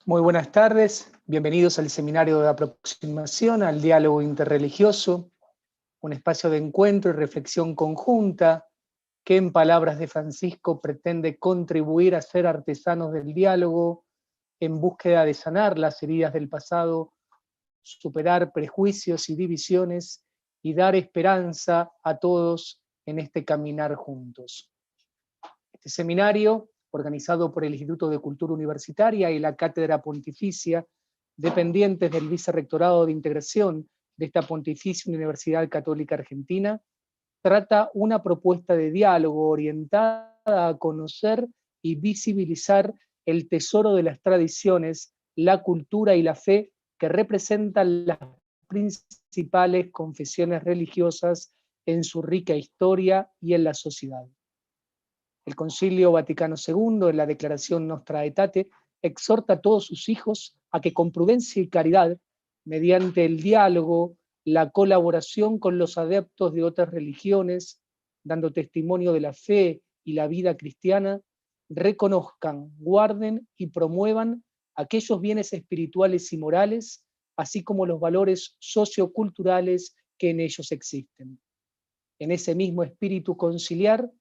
Muy buenas tardes, bienvenidos al seminario de aproximación al diálogo interreligioso, un espacio de encuentro y reflexión conjunta que en palabras de Francisco pretende contribuir a ser artesanos del diálogo en búsqueda de sanar las heridas del pasado, superar prejuicios y divisiones y dar esperanza a todos en este caminar juntos. Este seminario, organizado por el Instituto de Cultura Universitaria y la Cátedra Pontificia, dependientes del Vicerrectorado de Integración de esta Pontificia Universidad Católica Argentina, trata una propuesta de diálogo orientada a conocer y visibilizar el tesoro de las tradiciones, la cultura y la fe que representan las principales confesiones religiosas en su rica historia y en la sociedad. El Concilio Vaticano II, en la Declaración Nostra Aetate, exhorta a todos sus hijos a que con prudencia y caridad, mediante el diálogo, la colaboración con los adeptos de otras religiones, dando testimonio de la fe y la vida cristiana, reconozcan, guarden y promuevan aquellos bienes espirituales y morales, así como los valores socioculturales que en ellos existen. En ese mismo espíritu conciliar,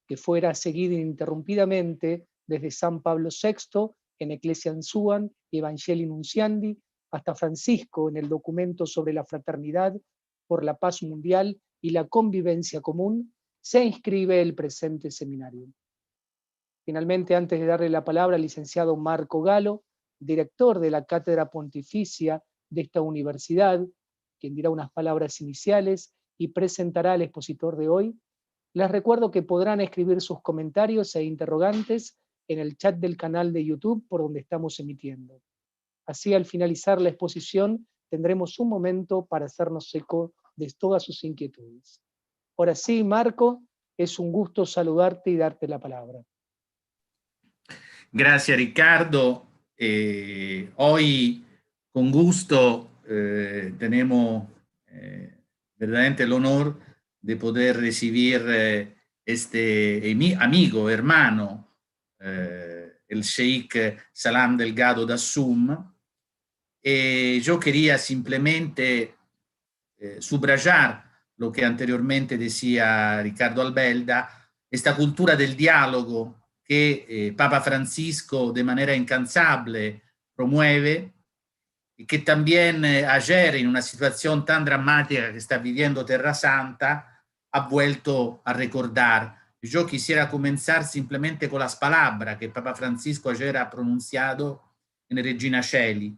que fuera seguido ininterrumpidamente desde San Pablo VI en Ecclesiam Suam y Evangelii Nunciandi, hasta Francisco en el documento sobre la fraternidad por la paz mundial y la convivencia común, se inscribe el presente seminario. Finalmente, antes de darle la palabra al licenciado Marco Galo, director de la Cátedra Pontificia de esta universidad, quien dirá unas palabras iniciales y presentará al expositor de hoy, les recuerdo que podrán escribir sus comentarios e interrogantes en el chat del canal de YouTube por donde estamos emitiendo. Así, al finalizar la exposición, tendremos un momento para hacernos eco de todas sus inquietudes. Ahora sí, Marco, es un gusto saludarte y darte la palabra. Gracias, Ricardo. Hoy, con gusto, tenemos verdaderamente el honor de poder recibir este amigo, hermano, el Sheikh Salam Delgado Dassum. Yo quería simplemente subrayar lo que anteriormente decía Ricardo Albelda, esta cultura del diálogo que Papa Francisco de manera incansable promueve y que también ayer, en una situación tan dramática que está viviendo Terra Santa, ha vuelto a recordar. Yo quisiera comenzar simplemente con las palabras que Papa Francisco ayer ha pronunciado en Regina Coeli.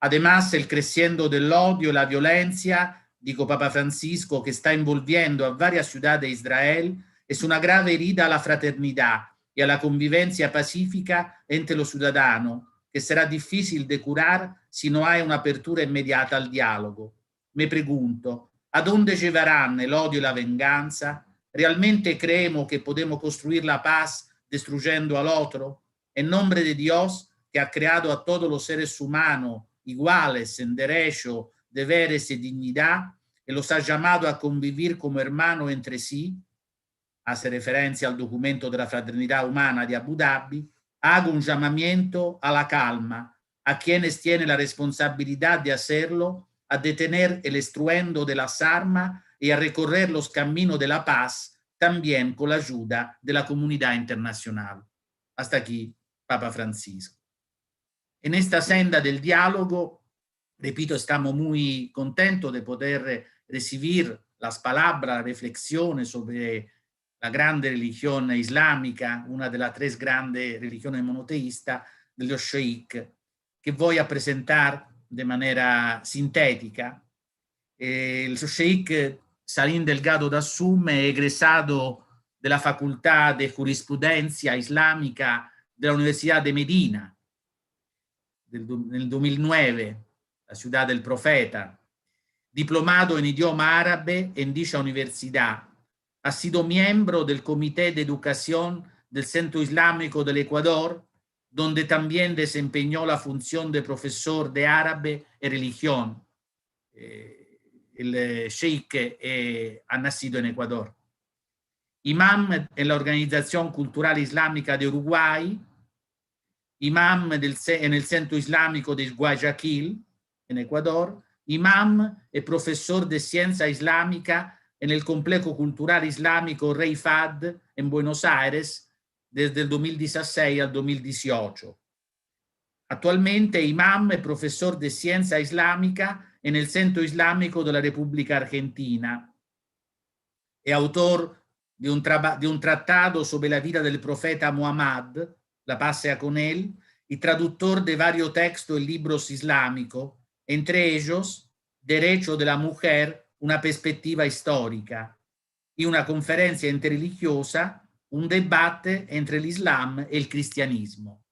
Además, el creciendo del odio y la violencia, dijo Papa Francisco, que está envolviendo a varias ciudades de Israel, es una grave herida a la fraternidad y a la convivencia pacífica entre los ciudadanos, que será difícil de curar si no hay una apertura inmediata al diálogo. Me pregunto, ¿a dónde llevarán el odio y la venganza? ¿Realmente creemos que podemos construir la paz destruyendo al otro? En nombre de Dios, que ha creado a todos los seres humanos iguales en derecho, deberes y dignidad, y los ha llamado a convivir como hermanos entre sí, hace referencia al documento de la fraternidad humana de Abu Dhabi, hago un llamamiento a la calma a quienes tienen la responsabilidad de hacerlo, a detener el estruendo de las armas y a recorrer los caminos de la paz, también con la ayuda de la comunidad internacional. Hasta aquí, Papa Francisco. En esta senda del diálogo, repito, estamos muy contentos de poder recibir las palabras, reflexiones sobre la grande religión islámica, una de las tres grandes religiones monoteístas, de los sheikh, que voy a presentar de manera sintética. El sheikh Salim Delgado Dassum es egresado de la Facultad de Jurisprudencia Islámica de la Universidad de Medina, nel 2009, la ciudad del profeta, diplomado en idioma árabe en dicha universidad. Ha sido miembro del Comité de Educación del Centro Islámico del Ecuador, donde también desempeñó la función de profesor de árabe y religión. El sheikh ha nacido en Ecuador. Imam en la Organización Cultural Islámica de Uruguay imam en el Centro Islámico de Guayaquil, en Ecuador, imam y profesor de ciencia islámica en el Complejo Cultural Islámico Rey Fahd en Buenos Aires desde el 2016 al 2018. Actualmente imam y profesor de ciencia islámica en el Centro Islámico de la República Argentina. Es autor de un tratado sobre la vida del profeta Muhammad, la paz sea con él, y traductor de varios textos y libros islámicos, entre ellos Derecho de la Mujer, una perspectiva histórica, y una conferencia interreligiosa, un debate entre el Islam y el cristianismo.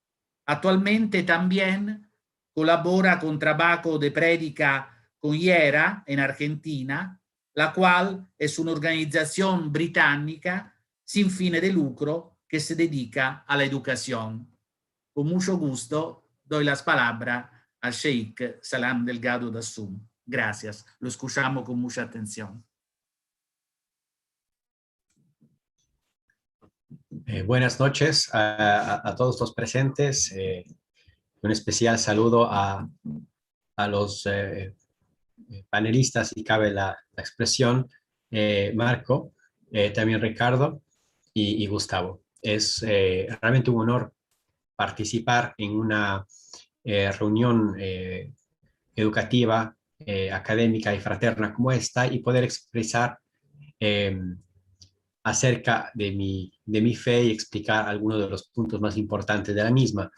Actualmente también colabora con Trabajo de Prédica con IERA en Argentina, la cual es una organización británica sin fines de lucro que se dedica a la educación. Con mucho gusto doy las palabras al Sheikh Salam Delgado Dassum. Gracias, lo escuchamos con mucha atención. Buenas noches a todos los presentes. Un especial saludo a los panelistas, si cabe la expresión, Marco, también Ricardo y Gustavo. Es realmente un honor participar en una reunión educativa, académica y fraterna como esta y poder expresar acerca de mi fe y explicar algunos de los puntos más importantes de la misma.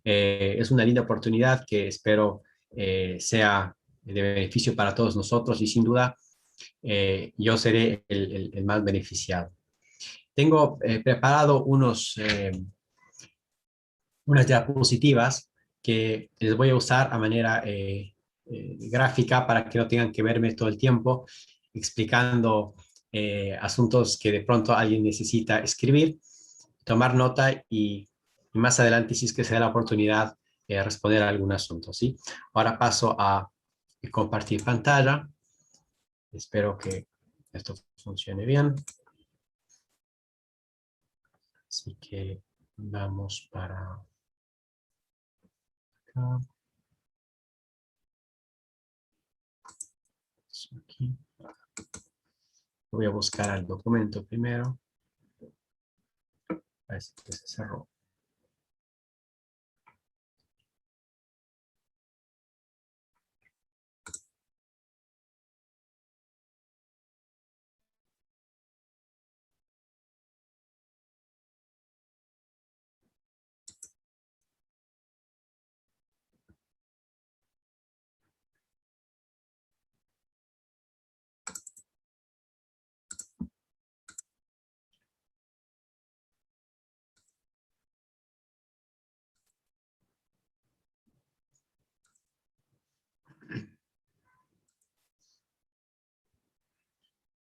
Es una linda oportunidad que espero sea de beneficio para todos nosotros y sin duda yo seré el más beneficiado. Tengo preparado unas diapositivas que les voy a usar a manera gráfica para que no tengan que verme todo el tiempo explicando asuntos que de pronto alguien necesita escribir, tomar nota y más adelante, si es que se da la oportunidad, responder a algún asunto, ¿sí? Ahora paso a compartir pantalla. Espero que esto funcione bien. Así que vamos para acá. Aquí. Voy a buscar el documento primero. Parece que se cerró.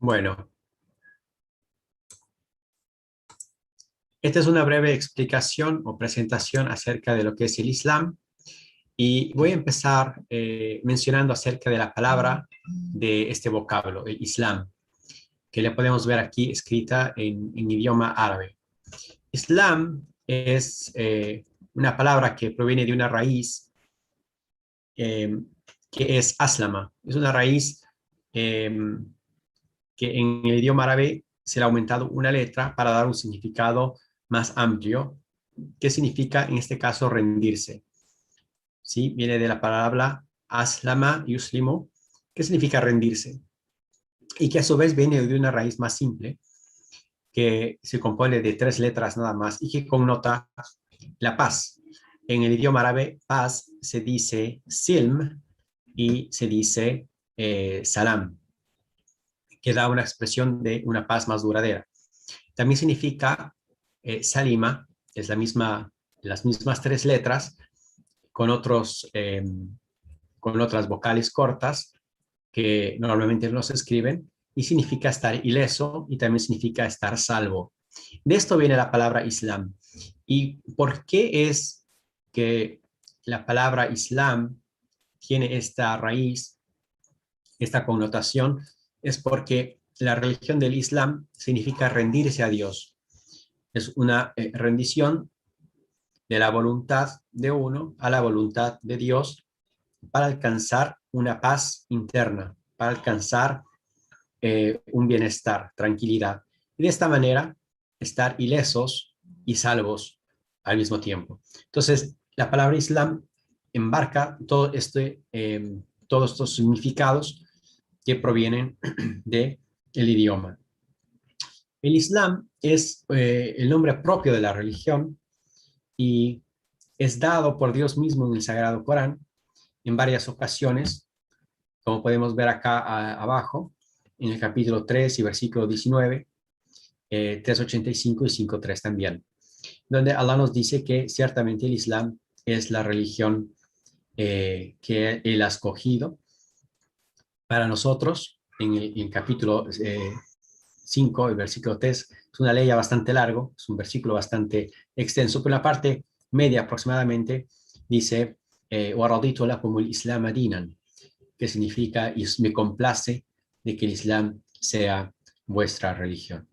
Bueno, esta es una breve explicación o presentación acerca de lo que es el Islam y voy a empezar mencionando acerca de la palabra de este vocablo, el Islam, que le podemos ver aquí escrita en idioma árabe. Islam es una palabra que proviene de una raíz que es aslama. Es una raíz que en el idioma árabe se le ha aumentado una letra para dar un significado más amplio, que significa en este caso rendirse. ¿Sí? Viene de la palabra aslama yuslimu, que significa rendirse, y que a su vez viene de una raíz más simple, que se compone de 3 letras nada más y que connota la paz. En el idioma árabe, paz se dice silm y se dice salam, que da una expresión de una paz más duradera. También significa salima, es las mismas 3 letras, con otras vocales cortas que normalmente no se escriben, y significa estar ileso y también significa estar salvo. De esto viene la palabra Islam. ¿Y por qué es que la palabra Islam tiene esta raíz, esta connotación? Es porque la religión del Islam significa rendirse a Dios. Es una rendición de la voluntad de uno a la voluntad de Dios para alcanzar una paz interna, para alcanzar un bienestar, tranquilidad. Y de esta manera estar ilesos y salvos al mismo tiempo. Entonces, la palabra Islam embarca todos estos significados que provienen del idioma. El Islam es el nombre propio de la religión y es dado por Dios mismo en el Sagrado Corán en varias ocasiones, como podemos ver acá abajo, en el capítulo 3 y versículo 19, 385 y 5.3 también, donde Allah nos dice que ciertamente el Islam es la religión que Él ha escogido para nosotros. En el capítulo 5, el versículo 3, es una ley bastante largo, es un versículo bastante extenso, pero en la parte media aproximadamente dice, وَرَضِيتُ لَكُمُ الْإِسْلَامَ دِينًا, que significa, y me complace de que el Islam sea vuestra religión.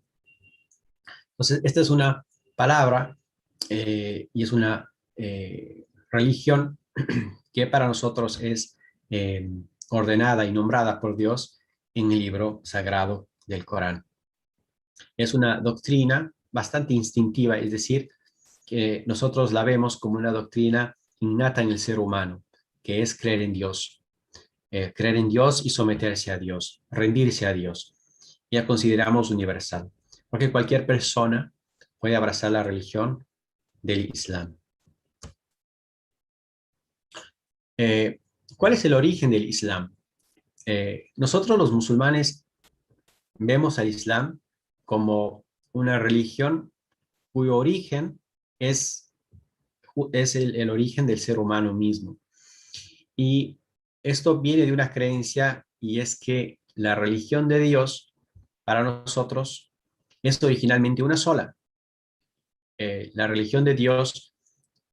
Entonces, esta es una palabra y es una religión que para nosotros es ordenada y nombrada por Dios en el libro sagrado del Corán. Es una doctrina bastante instintiva, es decir, que nosotros la vemos como una doctrina innata en el ser humano, que es creer en Dios. Creer en Dios y someterse a Dios, rendirse a Dios. Y la consideramos universal, porque cualquier persona puede abrazar la religión del Islam. ¿Cuál es el origen del Islam? Nosotros los musulmanes vemos al Islam como una religión cuyo origen es el origen del ser humano mismo. Y esto viene de una creencia, y es que la religión de Dios para nosotros es originalmente una sola. La religión de Dios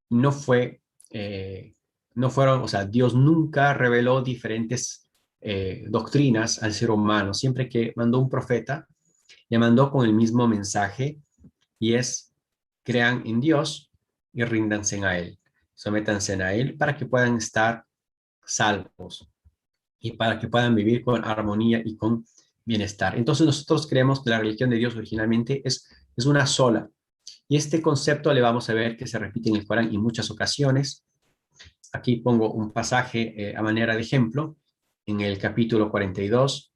no fueron, o sea, Dios nunca reveló diferentes doctrinas al ser humano. Siempre que mandó un profeta, le mandó con el mismo mensaje, y es: crean en Dios y ríndanse a Él. Sométanse a Él para que puedan estar salvos y para que puedan vivir con armonía y con bienestar. Entonces nosotros creemos que la religión de Dios originalmente es una sola. Y este concepto le vamos a ver que se repite en el Corán en muchas ocasiones. Aquí pongo un pasaje a manera de ejemplo, en el capítulo 42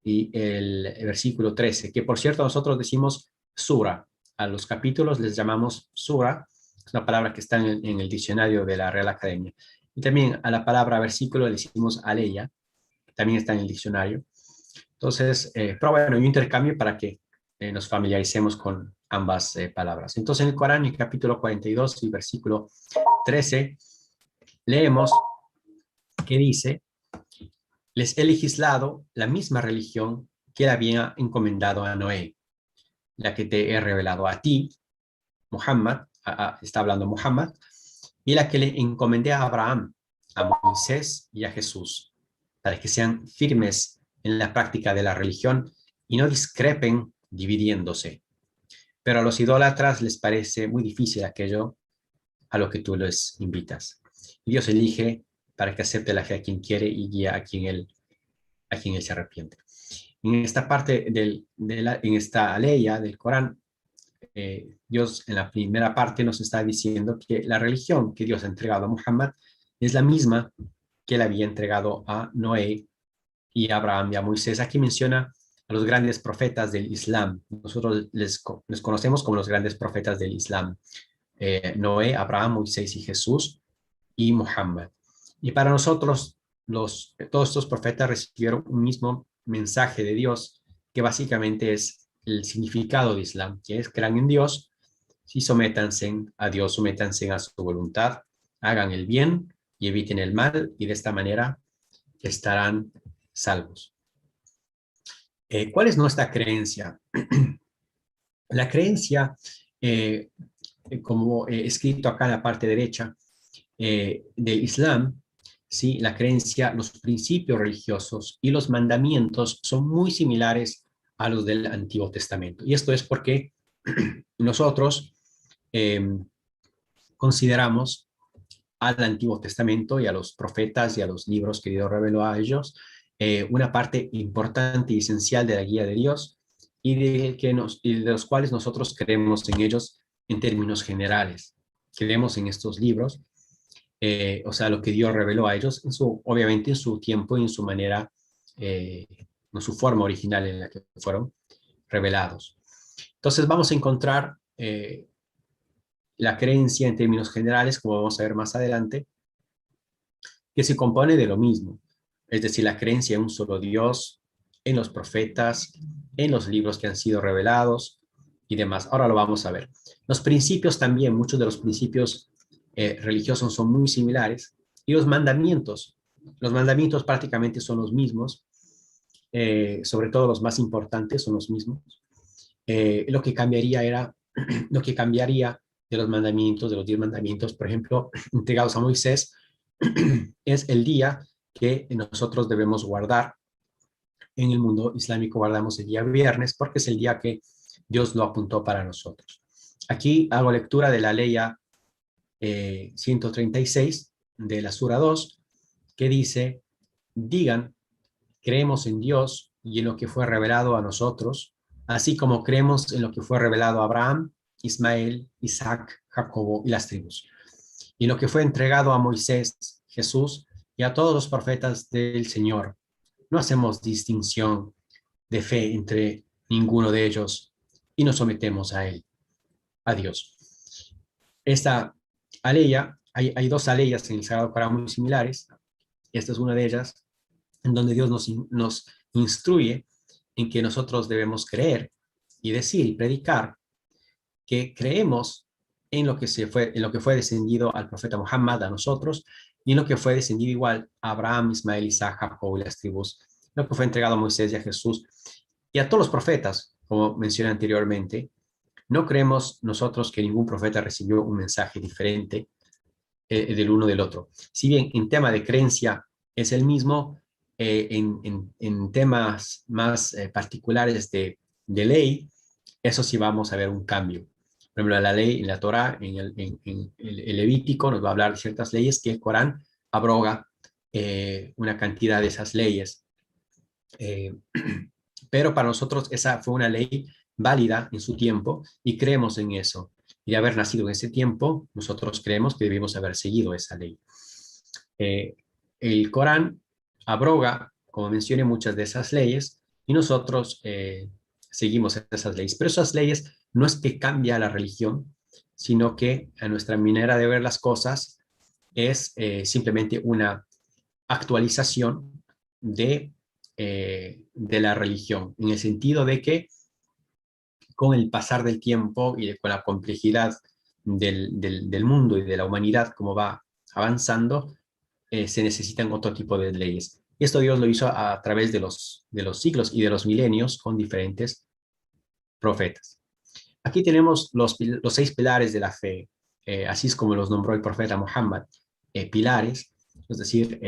y el versículo 13, que por cierto nosotros decimos sura. A los capítulos les llamamos sura, es una palabra que está en el diccionario de la Real Academia. Y también a la palabra versículo le decimos aleya, que también está en el diccionario. Entonces, pero bueno, hay un intercambio para que nos familiaricemos con ambas palabras. Entonces, en el Corán, en el capítulo 42 y versículo 13, leemos que dice: les he legislado la misma religión que le había encomendado a Noé, la que te he revelado a ti, Muhammad, está hablando Muhammad, y la que le encomendé a Abraham, a Moisés y a Jesús, para que sean firmes en la práctica de la religión y no discrepen dividiéndose. Pero a los idólatras les parece muy difícil aquello a lo que tú les invitas. Y Dios elige para que acepte la fe a quien quiere y guía a quien él se arrepiente. En esta parte en esta aleya del Corán, Dios en la primera parte nos está diciendo que la religión que Dios ha entregado a Muhammad es la misma que le había entregado a Noé y a Abraham y a Moisés. Aquí menciona a los grandes profetas del Islam. Nosotros les conocemos como los grandes profetas del Islam. Noé, Abraham, Moisés y Jesús y Muhammad. Y para nosotros, todos estos profetas recibieron un mismo mensaje de Dios, que básicamente es el significado de Islam, que es: crean en Dios y sométanse a Dios, sométanse a su voluntad, hagan el bien y eviten el mal, y de esta manera estarán salvos. ¿Cuál es nuestra creencia? La creencia, como escrito acá en la parte derecha del Islam, ¿sí? La creencia, los principios religiosos y los mandamientos son muy similares a los del Antiguo Testamento. Y esto es porque nosotros consideramos al Antiguo Testamento y a los profetas y a los libros que Dios reveló a ellos, una parte importante y esencial de la guía de Dios y de los cuales nosotros creemos en ellos en términos generales. Creemos en estos libros, o sea, lo que Dios reveló a ellos, obviamente en su tiempo y en su manera, en su forma original en la que fueron revelados. Entonces vamos a encontrar la creencia en términos generales, como vamos a ver más adelante, que se compone de lo mismo, es decir, la creencia en un solo Dios, en los profetas, en los libros que han sido revelados y demás. Ahora lo vamos a ver. Los principios también, muchos de los principios religiosos son muy similares, y los mandamientos prácticamente son los mismos, sobre todo los más importantes son los mismos. Lo que cambiaría de los mandamientos, de los 10 mandamientos, por ejemplo, entregados a Moisés, es el día que nosotros debemos guardar. En el mundo islámico guardamos el día viernes porque es el día que Dios lo apuntó para nosotros. Aquí hago lectura de la ley 136 de la Sura 2, que dice: digan, creemos en Dios y en lo que fue revelado a nosotros, así como creemos en lo que fue revelado a Abraham, Ismael, Isaac, Jacobo y las tribus, y en lo que fue entregado a Moisés, Jesús y a todos los profetas del Señor. No hacemos distinción de fe entre ninguno de ellos y nos sometemos a Él, a Dios. Esta aleya, hay dos aleyas en el Sagrado Corán muy similares. Esta es una de ellas, en donde Dios nos instruye en que nosotros debemos creer y decir y predicar que creemos en lo que fue descendido al profeta Muhammad, a nosotros, y en lo que fue descendido igual a Abraham, Ismael, Isaac, Jacob y las tribus, lo que fue entregado a Moisés y a Jesús y a todos los profetas, como mencioné anteriormente. No creemos nosotros que ningún profeta recibió un mensaje diferente del uno del otro. Si bien en tema de creencia es el mismo, en temas más particulares de ley, eso sí vamos a ver un cambio. Por ejemplo, la ley en la Torá, en el Levítico, nos va a hablar de ciertas leyes que el Corán abroga una cantidad de esas leyes. Pero para nosotros esa fue una ley válida en su tiempo y creemos en eso. Y de haber nacido en ese tiempo, nosotros creemos que debimos haber seguido esa ley. El Corán abroga, como mencioné, muchas de esas leyes y nosotros seguimos esas leyes. Pero esas leyes no es que cambia la religión, sino que a nuestra manera de ver las cosas es simplemente una actualización de la religión, en el sentido de que con el pasar del tiempo y con la complejidad del mundo y de la humanidad, como va avanzando, se necesitan otro tipo de leyes. Y esto Dios lo hizo a través de los siglos y de los milenios con diferentes profetas. Aquí tenemos los 6 pilares de la fe, así es como los nombró el profeta Muhammad, pilares, es decir,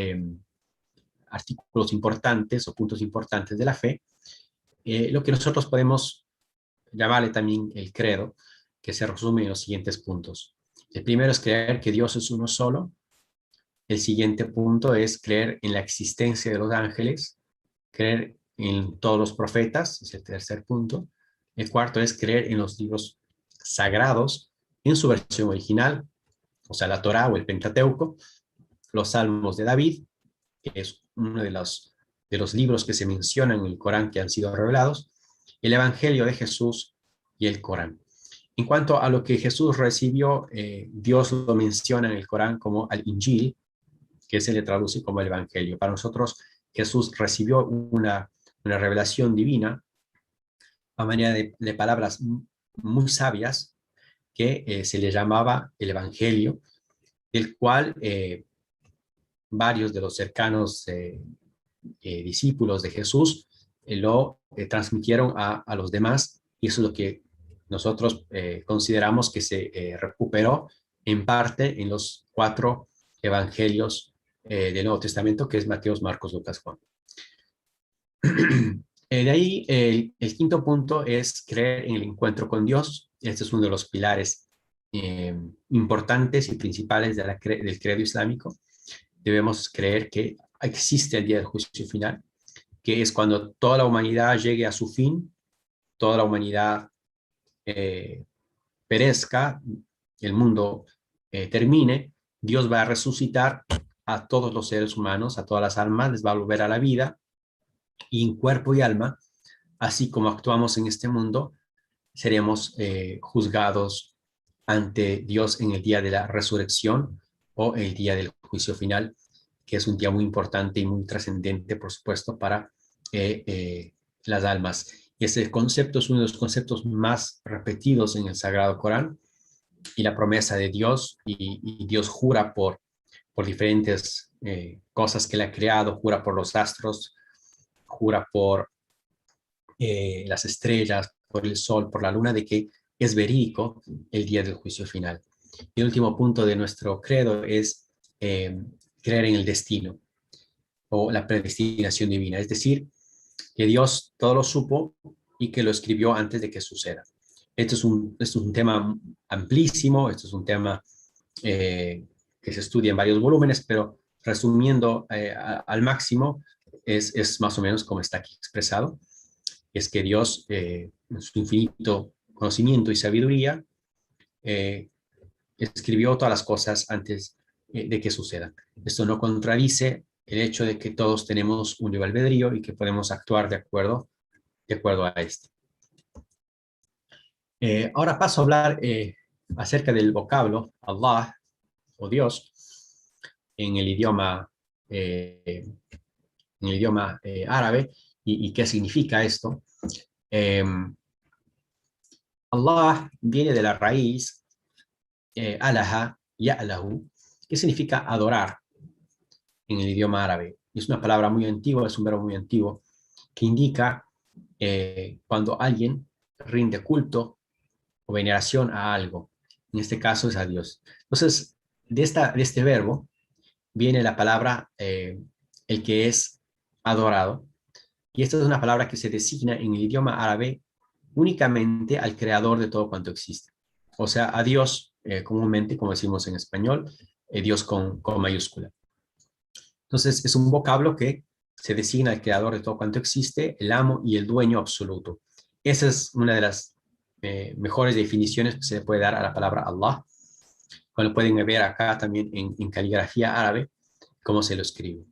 artículos importantes o puntos importantes de la fe, lo que nosotros podemos llamarle también el credo, que se resume en los siguientes puntos. El primero es creer que Dios es uno solo. El siguiente punto es creer en la existencia de los ángeles, creer en todos los profetas, es el tercer punto. El cuarto es creer en los libros sagrados en su versión original, o sea, la Torá o el Pentateuco, los Salmos de David, que es uno de los libros que se mencionan en el Corán que han sido revelados, el Evangelio de Jesús y el Corán. En cuanto a lo que Jesús recibió, Dios lo menciona en el Corán como al-Injil, que se le traduce como el Evangelio. Para nosotros, Jesús recibió una revelación divina a manera de palabras muy sabias que se le llamaba el Evangelio, del cual varios de los cercanos discípulos de Jesús lo transmitieron a los demás, y eso es lo que nosotros consideramos que se recuperó en parte en los 4 evangelios del Nuevo Testamento, que es Mateo, Marcos, Lucas, Juan. De ahí el quinto punto es creer en el encuentro con Dios. Este es uno de los pilares importantes y principales del credo islámico. Debemos creer que existe el día del juicio final, que es cuando toda la humanidad llegue a su fin, toda la humanidad perezca, el mundo termine, Dios va a resucitar a todos los seres humanos, a todas las almas, les va a volver a la vida, y en cuerpo y alma, así como actuamos en este mundo, seremos juzgados ante Dios en el día de la resurrección o el día del juicio final, que es un día muy importante y muy trascendente, por supuesto, para las almas. Y ese concepto es uno de los conceptos más repetidos en el Sagrado Corán, y la promesa de Dios, y Dios jura por diferentes cosas que Él ha creado, jura por los astros, jura por las estrellas, por el sol, por la luna, de que es verídico el día del juicio final. Y el último punto de nuestro credo es creer en el destino o la predestinación divina, es decir, que Dios todo lo supo y que lo escribió antes de que suceda. Esto es un tema amplísimo, esto es un tema que se estudia en varios volúmenes, pero resumiendo al máximo, es más o menos como está aquí expresado. Es que Dios, en su infinito conocimiento y sabiduría, escribió todas las cosas antes de que sucedan. Esto no contradice el hecho de que todos tenemos un libre albedrío y que podemos actuar de acuerdo a este. Ahora paso a hablar acerca del vocablo Allah o Dios en el idioma árabe, y qué significa esto. Allah viene de la raíz alaha, ya'lahu, que significa adorar en el idioma árabe. Es una palabra muy antigua, es un verbo muy antiguo, que indica cuando alguien rinde culto o veneración a algo. En este caso es a Dios. Entonces, de este verbo viene la palabra el que es adorado. Y esta es una palabra que se designa en el idioma árabe únicamente al creador de todo cuanto existe. O sea, a Dios, comúnmente, como decimos en español, Dios con mayúscula. Entonces, es un vocablo que se designa al creador de todo cuanto existe, el amo y el dueño absoluto. Esa es una de las mejores definiciones que se le puede dar a la palabra Allah. Como pueden ver acá también en caligrafía árabe, cómo se lo escribe.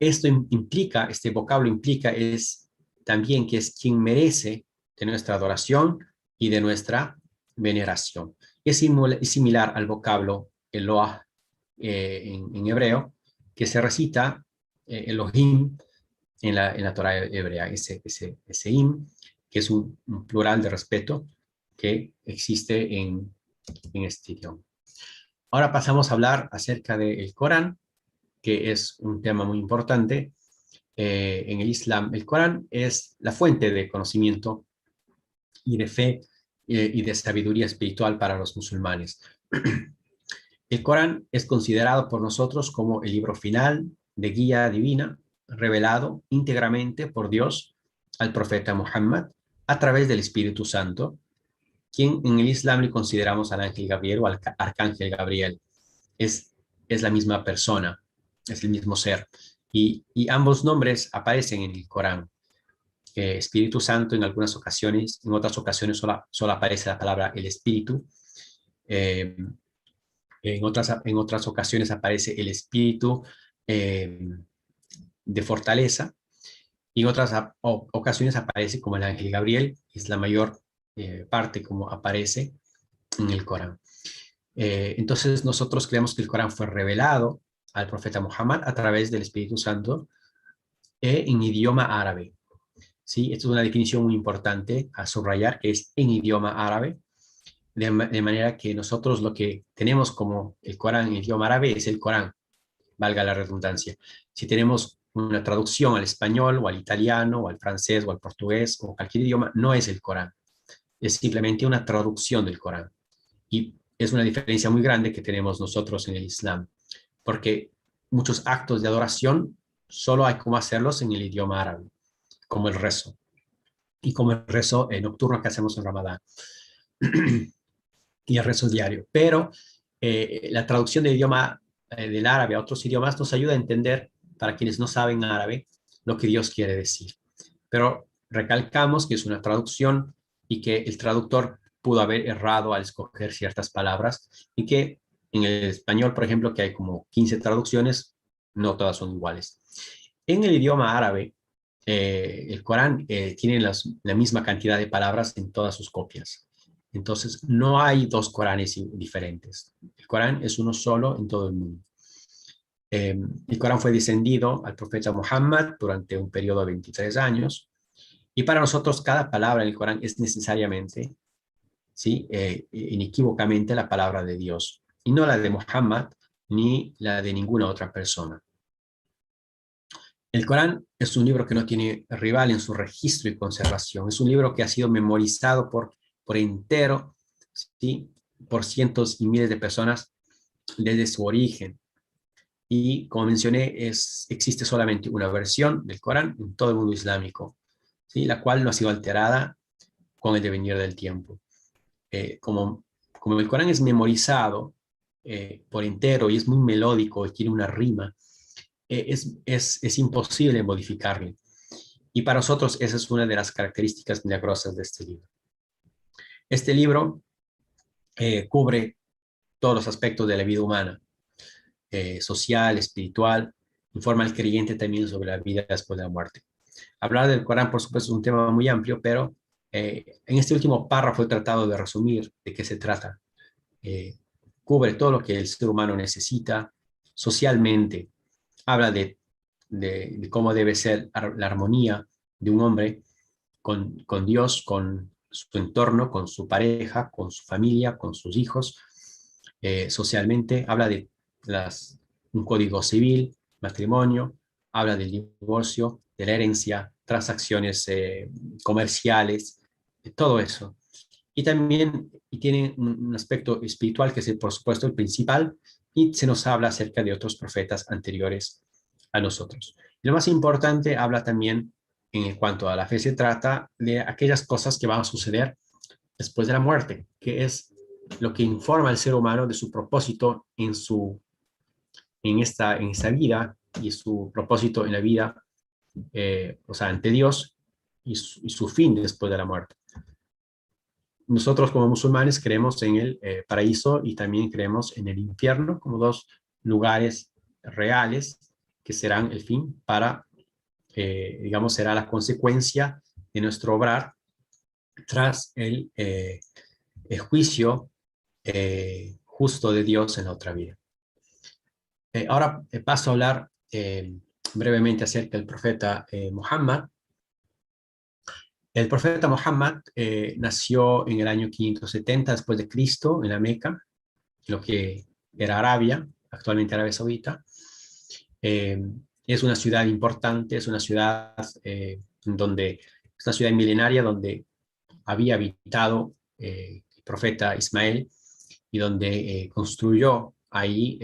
Esto implica, este vocablo implica es también que es quien merece de nuestra adoración y de nuestra veneración. Es similar al vocablo Eloah en hebreo, que se recita Elohim en la Torah hebrea, ese im, que es un plural de respeto que existe en este idioma. Ahora pasamos a hablar acerca del Corán, que es un tema muy importante. En el Islam, el Corán es la fuente de conocimiento y de fe y de sabiduría espiritual para los musulmanes. El Corán es considerado por nosotros como el libro final de guía divina, revelado íntegramente por Dios al profeta Muhammad a través del Espíritu Santo, quien en el Islam le consideramos al ángel Gabriel o al arcángel Gabriel. Es la misma persona, es el mismo ser. Y ambos nombres aparecen en el Corán. Espíritu Santo en algunas ocasiones, en otras ocasiones solo aparece la palabra el Espíritu. En otras ocasiones aparece el Espíritu de fortaleza, y en otras ocasiones aparece como el ángel Gabriel, es la mayor parte como aparece en el Corán. Entonces nosotros creemos que el Corán fue revelado al profeta Muhammad a través del Espíritu Santo en idioma árabe. ¿Sí? Esto es una definición muy importante a subrayar, que es en idioma árabe, de manera que nosotros lo que tenemos como el Corán en idioma árabe es el Corán, valga la redundancia. Si tenemos una traducción al español o al italiano o al francés o al portugués o cualquier idioma, no es el Corán, es simplemente una traducción del Corán. Y es una diferencia muy grande que tenemos nosotros en el Islam, porque muchos actos de adoración solo hay como hacerlos en el idioma árabe, como el rezo, y como el rezo nocturno que hacemos en Ramadán. y el rezo diario. Pero la traducción del idioma del árabe a otros idiomas nos ayuda a entender, para quienes no saben árabe, lo que Dios quiere decir. Pero recalcamos que es una traducción y que el traductor pudo haber errado al escoger ciertas palabras y que en el español, por ejemplo, que hay como 15 traducciones, no todas son iguales. En el idioma árabe, el Corán tiene la misma cantidad de palabras en todas sus copias. Entonces, no hay dos Coranes diferentes. El Corán es uno solo en todo el mundo. El Corán fue descendido al profeta Muhammad durante un periodo de 23 años. Y para nosotros, cada palabra en el Corán es necesariamente, ¿sí? Inequívocamente la palabra de Dios. Y no la de Muhammad ni la de ninguna otra persona. El Corán es un libro que no tiene rival en su registro y conservación. Es un libro que ha sido memorizado por entero, ¿sí? Por cientos y miles de personas desde su origen. Y como mencioné, existe solamente una versión del Corán en todo el mundo islámico, ¿sí? La cual no ha sido alterada con el devenir del tiempo. Como el Corán es memorizado por entero y es muy melódico y tiene una rima, es imposible modificarlo. Y para nosotros esa es una de las características milagrosas de este libro. Este libro cubre todos los aspectos de la vida humana, social, espiritual, informa al creyente también sobre la vida después de la muerte. Hablar del Corán, por supuesto, es un tema muy amplio, pero en este último párrafo he tratado de resumir de qué se trata. Cubre todo lo que el ser humano necesita socialmente. Habla de cómo debe ser la armonía de un hombre con Dios, con su entorno, con su pareja, con su familia, con sus hijos. Socialmente habla de un código civil, matrimonio, habla del divorcio, de la herencia, transacciones comerciales, todo eso. Y también tiene un aspecto espiritual que es, por supuesto, el principal, y se nos habla acerca de otros profetas anteriores a nosotros. Y lo más importante, habla también, en cuanto a la fe se trata, de aquellas cosas que van a suceder después de la muerte, que es lo que informa al ser humano de su propósito en esta vida y su propósito en la vida, o sea, ante Dios y su fin después de la muerte. Nosotros como musulmanes creemos en el paraíso y también creemos en el infierno como dos lugares reales que serán el fin para, digamos, será la consecuencia de nuestro obrar tras el juicio justo de Dios en la otra vida. Ahora paso a hablar brevemente acerca del profeta Muhammad. El profeta Muhammad nació en el año 570 después de Cristo en la Meca, lo que era Arabia, actualmente Arabia Saudita. Es una ciudad importante, es una ciudad es una ciudad milenaria donde había habitado el profeta Ismael y donde construyó ahí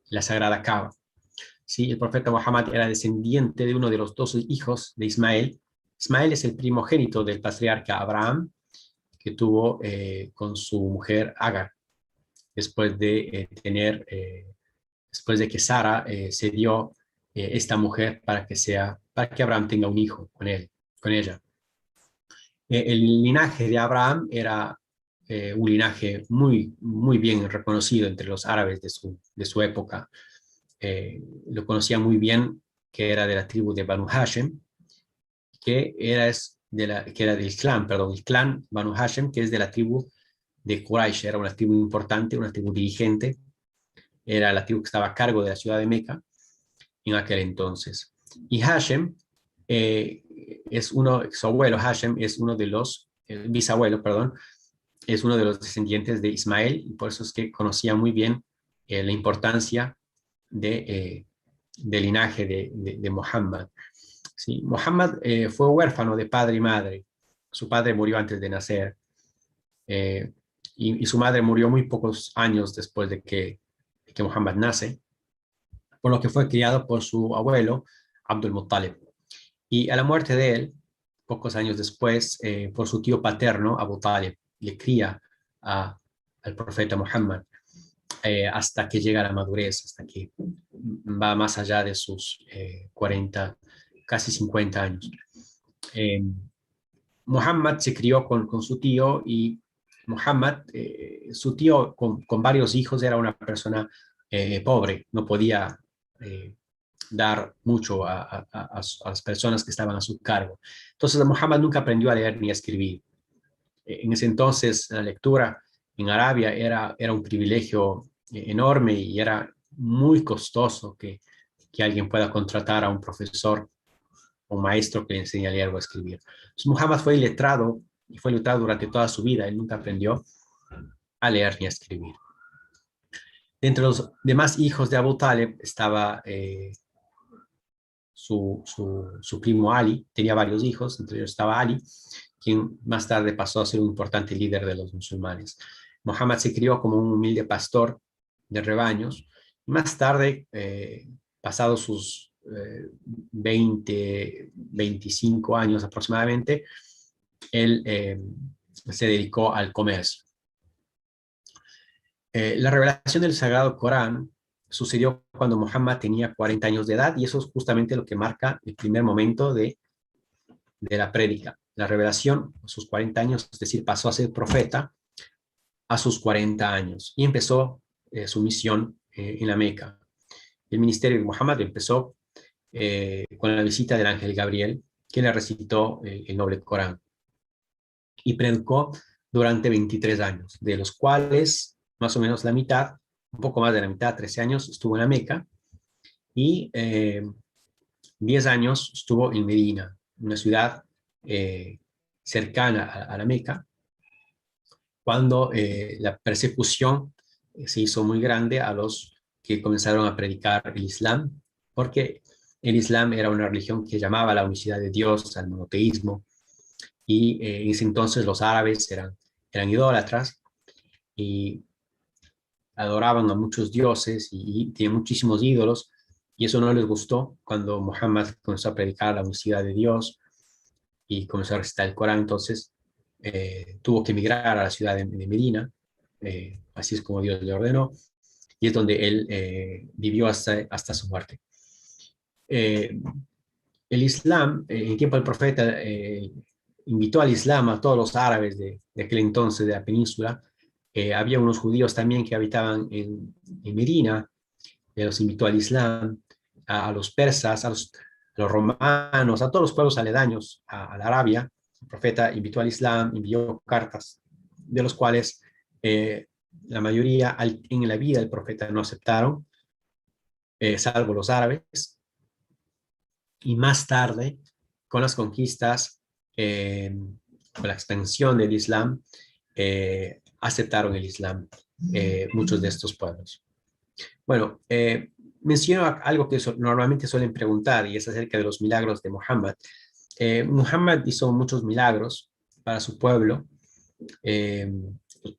la Sagrada Kaaba. ¿Sí? El profeta Muhammad era descendiente de uno de los 12 hijos de Ismael. Ismael es el primogénito del patriarca Abraham, que tuvo con su mujer Agar, después de después de que Sara se dio esta mujer para que Abraham tenga un hijo con ella. El linaje de Abraham era un linaje muy, muy bien reconocido entre los árabes de su época. Lo conocía muy bien, que era de la tribu de Banu Hashem, que era del clan, perdón, el clan Banu Hashem, que es de la tribu de Quraysh, era una tribu importante, una tribu dirigente, era la tribu que estaba a cargo de la ciudad de Meca en aquel entonces. Y Hashem su abuelo Hashem es uno de los, bisabuelo, perdón, es uno de los descendientes de Ismael, y por eso es que conocía muy bien la importancia del linaje de Muhammad. Sí, Muhammad fue huérfano de padre y madre. Su padre murió antes de nacer y su madre murió muy pocos años después de que Muhammad nace, por lo que fue criado por su abuelo Abdul Muttalib. Y a la muerte de él, pocos años después, por su tío paterno Abu Talib, le cría a al profeta Muhammad, hasta que llega a la madurez, hasta que va más allá de sus 40, casi 50 años. Muhammad se crió con su tío, y Muhammad, su tío con varios hijos, era una persona pobre, no podía dar mucho a las personas que estaban a su cargo. Entonces Muhammad nunca aprendió a leer ni a escribir. En ese entonces la lectura en Arabia era un privilegio enorme, y era muy costoso que alguien pueda contratar a un profesor o un maestro que le enseñe a leer o a escribir. Entonces, Muhammad fue iletrado, y fue iletrado durante toda su vida. Él nunca aprendió a leer ni a escribir. Entre los demás hijos de Abu Talib estaba su primo Ali. Tenía varios hijos, entre ellos estaba Ali, quien más tarde pasó a ser un importante líder de los musulmanes. Muhammad se crió como un humilde pastor de rebaños, y más tarde, pasados sus 25 años aproximadamente, él se dedicó al comercio. La revelación del Sagrado Corán sucedió cuando Muhammad tenía 40 años de edad, y eso es justamente lo que marca el primer momento de la prédica. La revelación a sus 40 años, es decir, pasó a ser profeta a sus 40 años, y empezó su misión en la Meca. El ministerio de Muhammad empezó con la visita del ángel Gabriel, que le recitó el noble Corán, y predicó durante 23 años, de los cuales más o menos la mitad, un poco más de la mitad, 13 años, estuvo en la Meca, y 10 años estuvo en Medina, una ciudad cercana a la Meca, cuando la persecución se hizo muy grande a los que comenzaron a predicar el Islam, porque el Islam era una religión que llamaba a la unicidad de Dios, al monoteísmo, y en ese entonces los árabes eran idólatras y adoraban a muchos dioses, y tenían muchísimos ídolos, y eso no les gustó cuando Muhammad comenzó a predicar la unicidad de Dios y comenzó a recitar el Corán. Entonces tuvo que emigrar a la ciudad de Medina, así es como Dios le ordenó, y es donde él vivió hasta su muerte. El Islam, en tiempo del profeta, invitó al Islam a todos los árabes de aquel entonces, de la península. Había unos judíos también que habitaban en Medina, los invitó al Islam, a los persas, a los romanos, a todos los pueblos aledaños a la Arabia. El profeta invitó al Islam, envió cartas, de los cuales la mayoría en la vida del profeta no aceptaron, salvo los árabes. Y más tarde, con las conquistas, con la extensión del Islam, aceptaron el Islam muchos de estos pueblos. Bueno, menciono algo que normalmente suelen preguntar, y es acerca de los milagros de Muhammad. Muhammad hizo muchos milagros para su pueblo,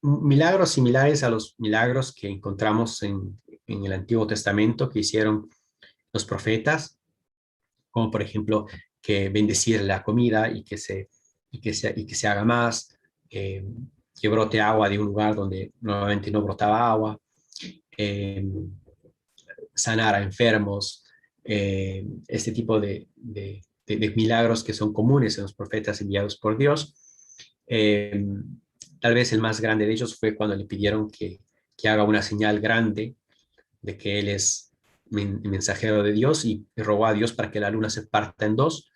milagros similares a los milagros que encontramos en el Antiguo Testamento que hicieron los profetas, como por ejemplo que bendecir la comida y que se haga más, que brote agua de un lugar donde normalmente no brotaba agua, sanar a enfermos, este tipo de milagros que son comunes en los profetas enviados por Dios. Tal vez el más grande de ellos fue cuando le pidieron que haga una señal grande de que él es mensajero de Dios, y rogó a Dios para que la luna se parta en dos,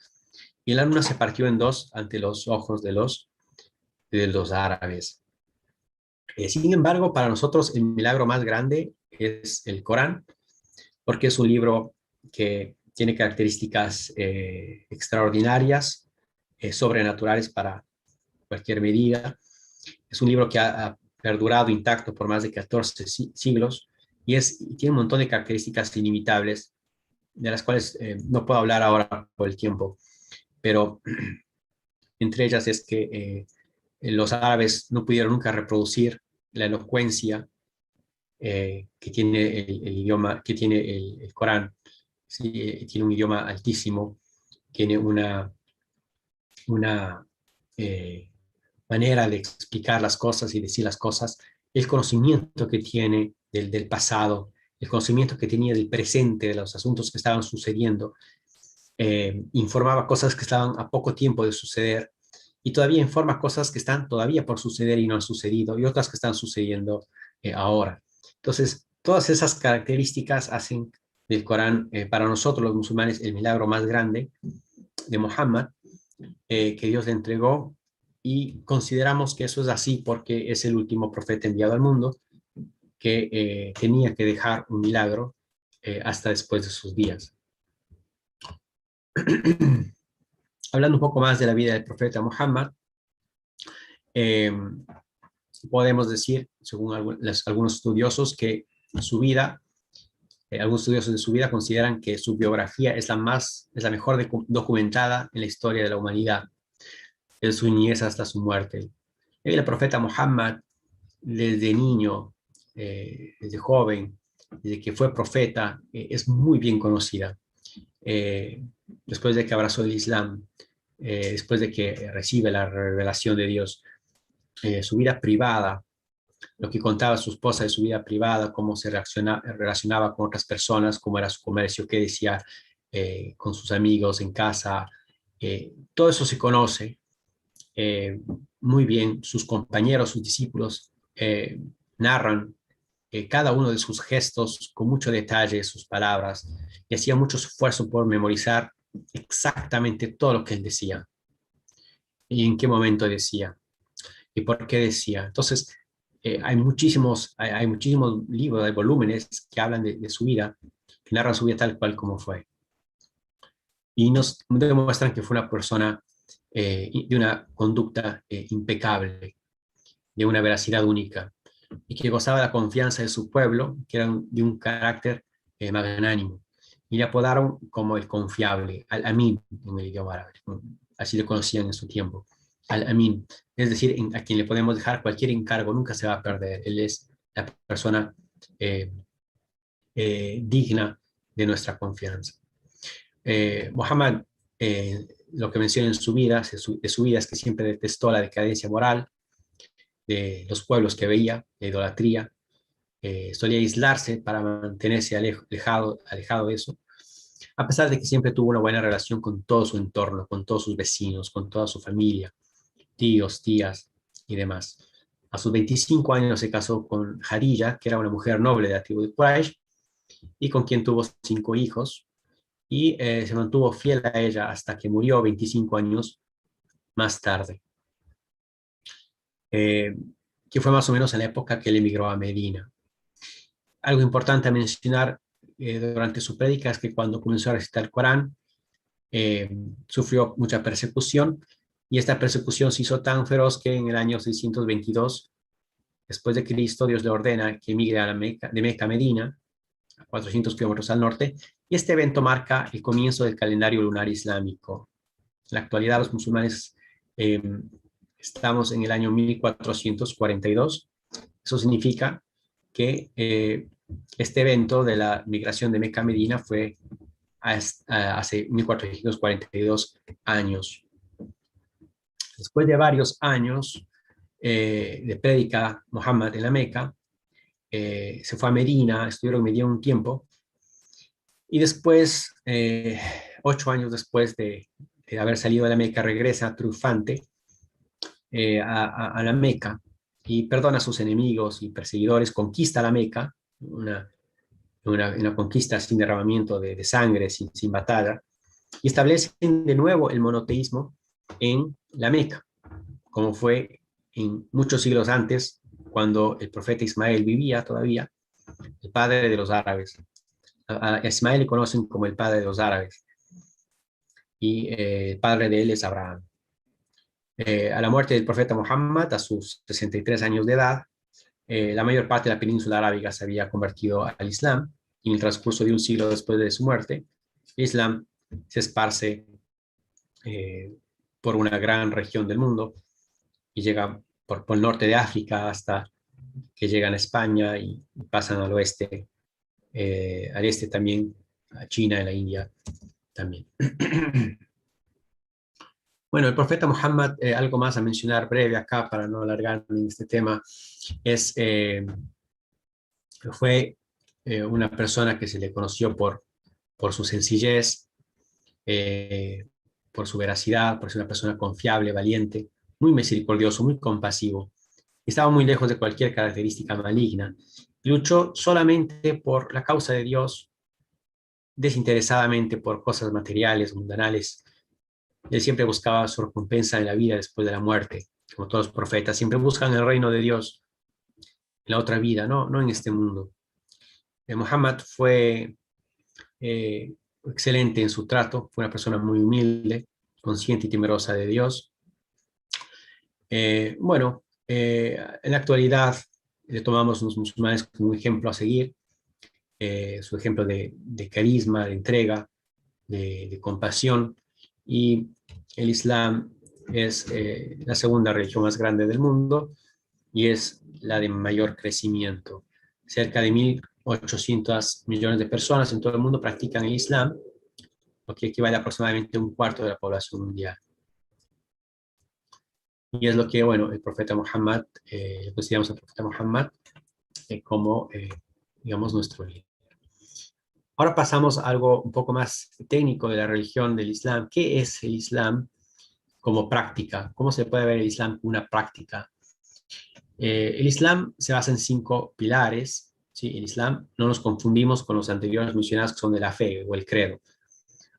y la luna se partió en dos ante los ojos de los árabes. Sin embargo, para nosotros el milagro más grande es el Corán, porque es un libro que tiene características extraordinarias, sobrenaturales para cualquier medida. Es un libro que ha perdurado intacto por más de 14 siglos, y tiene un montón de características inimitables, de las cuales no puedo hablar ahora por el tiempo, pero entre ellas es que los árabes no pudieron nunca reproducir la elocuencia que tiene el idioma, que tiene el Corán. Sí, tiene un idioma altísimo, tiene una manera de explicar las cosas y decir las cosas el conocimiento que tiene del pasado, el conocimiento que tenía del presente, de los asuntos que estaban sucediendo, informaba cosas que estaban a poco tiempo de suceder, y todavía informa cosas que están todavía por suceder y no han sucedido, y otras que están sucediendo ahora. Entonces, todas esas características hacen del Corán, para nosotros los musulmanes, el milagro más grande de Muhammad, que Dios le entregó, y consideramos que eso es así porque es el último profeta enviado al mundo que tenía que dejar un milagro hasta después de sus días. Hablando un poco más de la vida del profeta Muhammad, podemos decir, según algunos estudiosos, que su vida, algunos estudiosos de su vida consideran que su biografía es la mejor documentada en la historia de la humanidad, desde su niñez hasta su muerte. El profeta Muhammad, desde niño, desde joven, desde que fue profeta, es muy bien conocida. Después de que abrazó el Islam, después de que recibe la revelación de Dios, su vida privada, lo que contaba su esposa de su vida privada, cómo se relacionaba con otras personas, cómo era su comercio, qué decía con sus amigos en casa, todo eso se conoce muy bien. Sus compañeros, sus discípulos narran cada uno de sus gestos con mucho detalle, sus palabras, y hacía mucho esfuerzo por memorizar exactamente todo lo que él decía y en qué momento decía y por qué decía. Entonces, hay muchísimos libros, hay volúmenes que hablan de su vida, que narran su vida tal cual como fue. Y nos demuestran que fue una persona de una conducta impecable, de una veracidad única, y que gozaba de la confianza de su pueblo, que eran de un carácter magnánimo. Y le apodaron como el confiable, Al-Amin en el idioma árabe. Así le conocían en su tiempo. Al-Amin, es decir, a quien le podemos dejar cualquier encargo, nunca se va a perder. Él es la persona digna de nuestra confianza. Muhammad, lo que menciona en su vida, de su vida, es que siempre detestó la decadencia moral de los pueblos que veía, la idolatría. Solía aislarse para mantenerse alejado de eso, a pesar de que siempre tuvo una buena relación con todo su entorno, con todos sus vecinos, con toda su familia, tíos, tías y demás. A sus 25 años se casó con Khadija, que era una mujer noble de la tribu de Quraysh, y con quien tuvo 5 hijos, y se mantuvo fiel a ella hasta que murió 25 años más tarde, que fue más o menos en la época que él emigró a Medina. Algo importante a mencionar durante su prédica es que cuando comenzó a recitar el Corán, sufrió mucha persecución, y esta persecución se hizo tan feroz que en el año 622, después de Cristo, Dios le ordena que emigre de Meca a Medina, a 400 kilómetros al norte, y este evento marca el comienzo del calendario lunar islámico. En la actualidad, los musulmanes estamos en el año 1442. Eso significa que este evento de la migración de Meca a Medina fue hace 1442 años. Después de varios años de prédica Muhammad en la Meca, se fue a Medina, estuvieron en Medina un tiempo, y después, 8 años después de haber salido de la Meca, regresa triunfante a la Meca y perdona a sus enemigos y perseguidores, conquista la Meca, una conquista sin derramamiento de sangre, sin batalla, y establecen de nuevo el monoteísmo en la Meca, como fue en muchos siglos antes, cuando el profeta Ismael vivía todavía, el padre de los árabes. A Ismael le conocen como el padre de los árabes, y el padre de él es Abraham. A la muerte del profeta Muhammad, a sus 63 años de edad, la mayor parte de la península arábiga se había convertido al Islam, y en el transcurso de un siglo después de su muerte, el Islam se esparce por una gran región del mundo y llega por el norte de África hasta que llegan a España y pasan al oeste, al este también, a China y la India también. Bueno, el profeta Muhammad, algo más a mencionar breve acá para no alargarme en este tema, fue una persona que se le conoció por su sencillez, por su veracidad, por ser una persona confiable, valiente, muy misericordioso, muy compasivo. Estaba muy lejos de cualquier característica maligna. Luchó solamente por la causa de Dios, desinteresadamente por cosas materiales, mundanales. Él siempre buscaba su recompensa en la vida después de la muerte, como todos los profetas. Siempre buscan el reino de Dios en la otra vida, no en este mundo. Muhammad fue excelente en su trato, fue una persona muy humilde, consciente y temerosa de Dios. En la actualidad le tomamos los musulmanes como un ejemplo a seguir, su ejemplo de carisma, de entrega, de compasión, y el Islam es la segunda religión más grande del mundo y es la de mayor crecimiento. Cerca de 1.800 millones de personas en todo el mundo practican el Islam, lo que equivale a aproximadamente un cuarto de la población mundial. Y es lo que, bueno, el profeta Muhammad, consideramos al profeta Muhammad como, digamos, nuestro líder. Ahora pasamos a algo un poco más técnico de la religión del Islam. ¿Qué es el Islam como práctica? ¿Cómo se puede ver el Islam como una práctica? El Islam se basa en 5 pilares. ¿Sí? El Islam, no nos confundimos con los anteriores mencionados que son de la fe o el credo.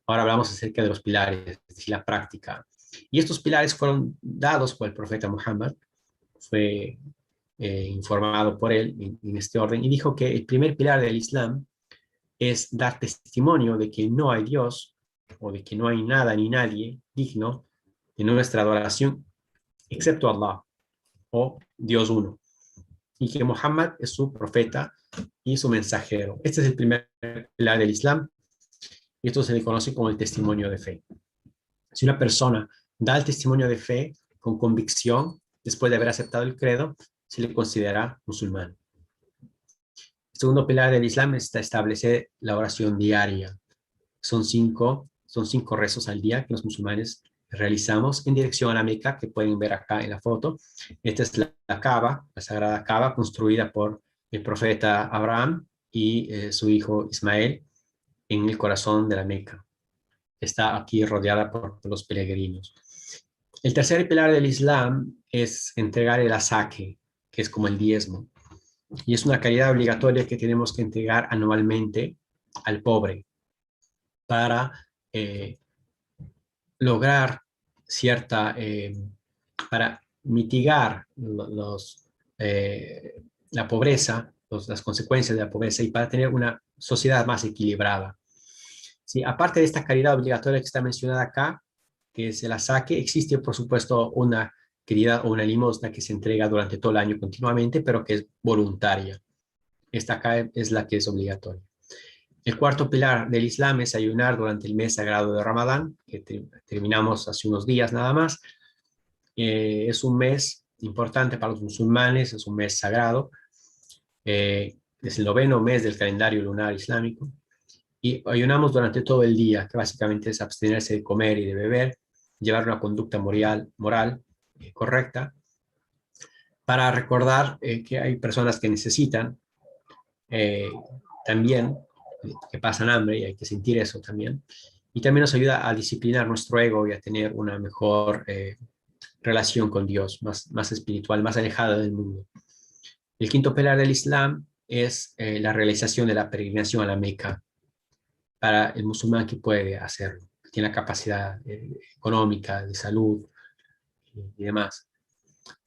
Ahora hablamos acerca de los pilares, es decir, la práctica. Y estos pilares fueron dados por el profeta Muhammad, fue informado por él en este orden, y dijo que el primer pilar del Islam es dar testimonio de que no hay Dios, o de que no hay nada ni nadie digno de nuestra adoración, excepto Allah, o Dios uno, y que Muhammad es su profeta y su mensajero. Este es el primer pilar del Islam, y esto se le conoce como el testimonio de fe. Si una persona da el testimonio de fe con convicción, después de haber aceptado el credo, se le considera musulmán. El segundo pilar del Islam es establecer la oración diaria. Son cinco rezos al día que los musulmanes realizamos en dirección a la Meca, que pueden ver acá en la foto. Esta es la Kaaba, la sagrada Kaaba, construida por el profeta Abraham y su hijo Ismael en el corazón de la Meca. Está aquí rodeada por los peregrinos. El tercer pilar del Islam es entregar el asaque, que es como el diezmo. Y es una caridad obligatoria que tenemos que entregar anualmente al pobre para lograr para mitigar la pobreza, las consecuencias de la pobreza y para tener una sociedad más equilibrada. ¿Sí? Aparte de esta caridad obligatoria que está mencionada acá, que es el asaque, existe por supuesto una caridad o una limosna que se entrega durante todo el año continuamente, pero que es voluntaria. Esta acá es la que es obligatoria. El cuarto pilar del Islam es ayunar durante el mes sagrado de Ramadán, que terminamos hace unos días nada más. Es un mes importante para los musulmanes, es un mes sagrado. Es el 9º mes del calendario lunar islámico. Y ayunamos durante todo el día, que básicamente es abstenerse de comer y de beber, llevar una conducta moral correcta, para recordar que hay personas que necesitan también, que pasan hambre, y hay que sentir eso también. Y también nos ayuda a disciplinar nuestro ego y a tener una mejor relación con Dios, más espiritual, más alejada del mundo. El quinto pilar del Islam es la realización de la peregrinación a la Meca para el musulmán que puede hacerlo, que tiene la capacidad económica, de salud y demás.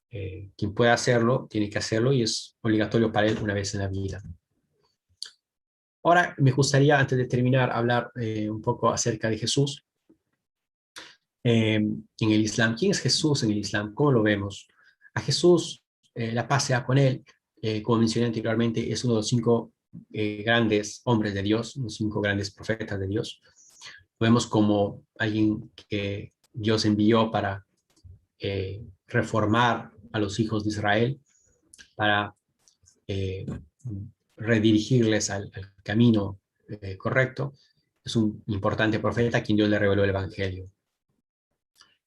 Quien pueda hacerlo, tiene que hacerlo y es obligatorio para él una vez en la vida. Ahora me gustaría, antes de terminar, hablar un poco acerca de Jesús en el Islam. ¿Quién es Jesús en el Islam? ¿Cómo lo vemos? A Jesús, la paz sea con él, como mencioné anteriormente, es uno de los 5 grandes hombres de Dios, los 5 grandes profetas de Dios. Lo vemos como alguien que Dios envió para reformar a los hijos de Israel, para redirigirles al camino correcto. Es un importante profeta a quien Dios le reveló el Evangelio.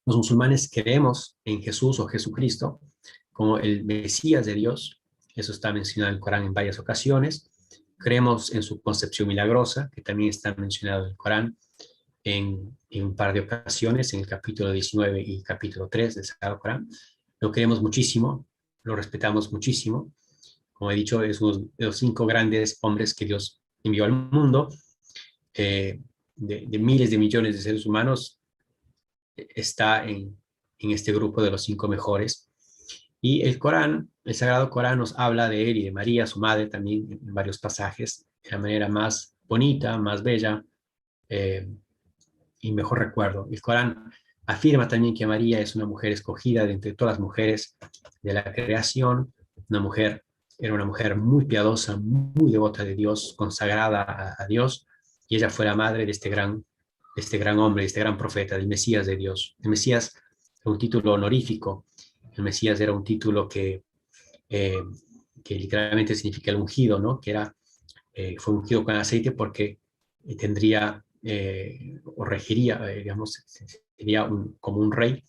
Los musulmanes creemos en Jesús o Jesucristo como el Mesías de Dios. Eso está mencionado en el Corán en varias ocasiones. Creemos en su concepción milagrosa, que también está mencionado en el Corán en un par de ocasiones, en el capítulo 19 y capítulo 3 del Sagrado Corán. Lo queremos muchísimo, lo respetamos muchísimo. Como he dicho, es uno de los 5 grandes hombres que Dios envió al mundo. De miles de millones de seres humanos, está en este grupo de los 5 mejores. Y el Corán, el Sagrado Corán, nos habla de él y de María, su madre, también en varios pasajes, de la manera más bonita, más bella y mejor recuerdo. El Corán afirma también que María es una mujer escogida de entre todas las mujeres de la creación, era una mujer muy piadosa, muy devota de Dios, consagrada a Dios, y ella fue la madre de este gran hombre, de este gran profeta, del Mesías de Dios. El Mesías es un título honorífico. El Mesías era un título que literalmente significa el ungido, ¿no? Fue ungido con aceite porque tendría o regiría, digamos, sería como un rey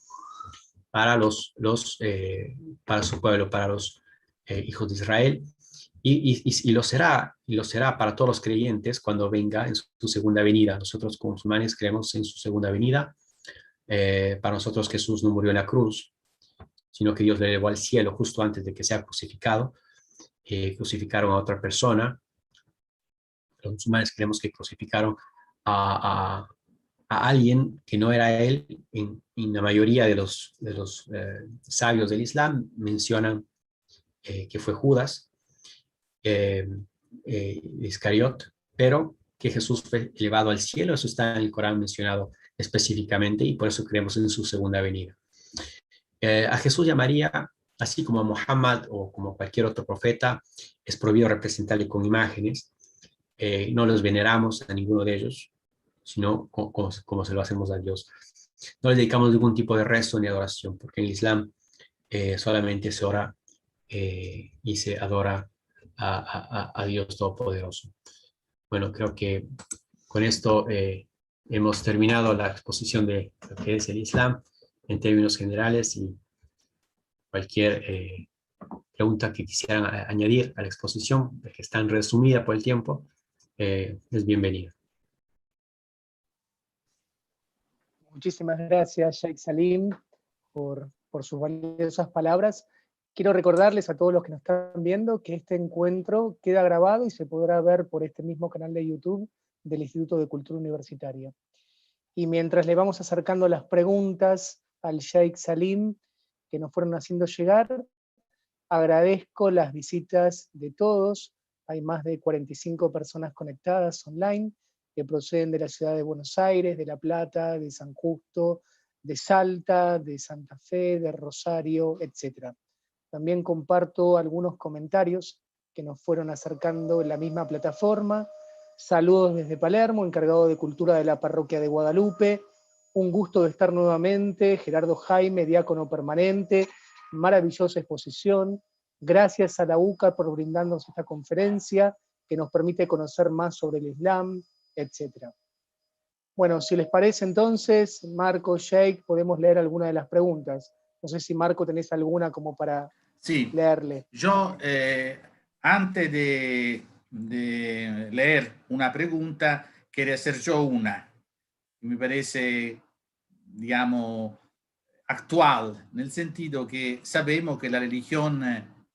para para su pueblo, para los hijos de Israel, y lo será para todos los creyentes cuando venga en su segunda venida. Nosotros como musulmanes creemos en su segunda venida. Para nosotros Jesús no murió en la cruz, sino que Dios le llevó al cielo justo antes de que sea crucificado. Crucificaron a otra persona. Los musulmanes creemos que crucificaron a alguien que no era él. En la mayoría de los sabios del Islam mencionan que fue Judas Iscariot, pero que Jesús fue elevado al cielo. Eso está en el Corán mencionado específicamente, y por eso creemos en su segunda venida. A Jesús y a María, así como a Muhammad o como cualquier otro profeta, es prohibido representarle con imágenes. No los veneramos a ninguno de ellos, sino como se lo hacemos a Dios. No les dedicamos ningún tipo de rezo ni adoración, porque en el Islam solamente se ora y se adora a Dios Todopoderoso. Bueno, creo que con esto hemos terminado la exposición de lo que es el Islam en términos generales, y cualquier pregunta que quisieran añadir a la exposición, que es tan resumida por el tiempo, es bienvenida. Muchísimas gracias, Sheikh Salim, por sus valiosas palabras. Quiero recordarles a todos los que nos están viendo que este encuentro queda grabado y se podrá ver por este mismo canal de YouTube del Instituto de Cultura Universitaria. Y mientras le vamos acercando las preguntas al Sheikh Salim que nos fueron haciendo llegar, agradezco las visitas de todos. Hay más de 45 personas conectadas online, que proceden de la ciudad de Buenos Aires, de La Plata, de San Justo, de Salta, de Santa Fe, de Rosario, etc. También comparto algunos comentarios que nos fueron acercando en la misma plataforma. Saludos desde Palermo, encargado de Cultura de la Parroquia de Guadalupe. Un gusto de estar nuevamente. Gerardo Jaime, diácono permanente. Maravillosa exposición. Gracias a la UCA por brindarnos esta conferencia que nos permite conocer más sobre el Islam, etc. Bueno, si les parece entonces, Marco, Sheikh, podemos leer alguna de las preguntas. No sé si Marco tenés alguna como para leerle. Yo, antes de leer una pregunta, quería hacer yo una. Me parece, digamos, actual, nel sentido que sabemos que la religión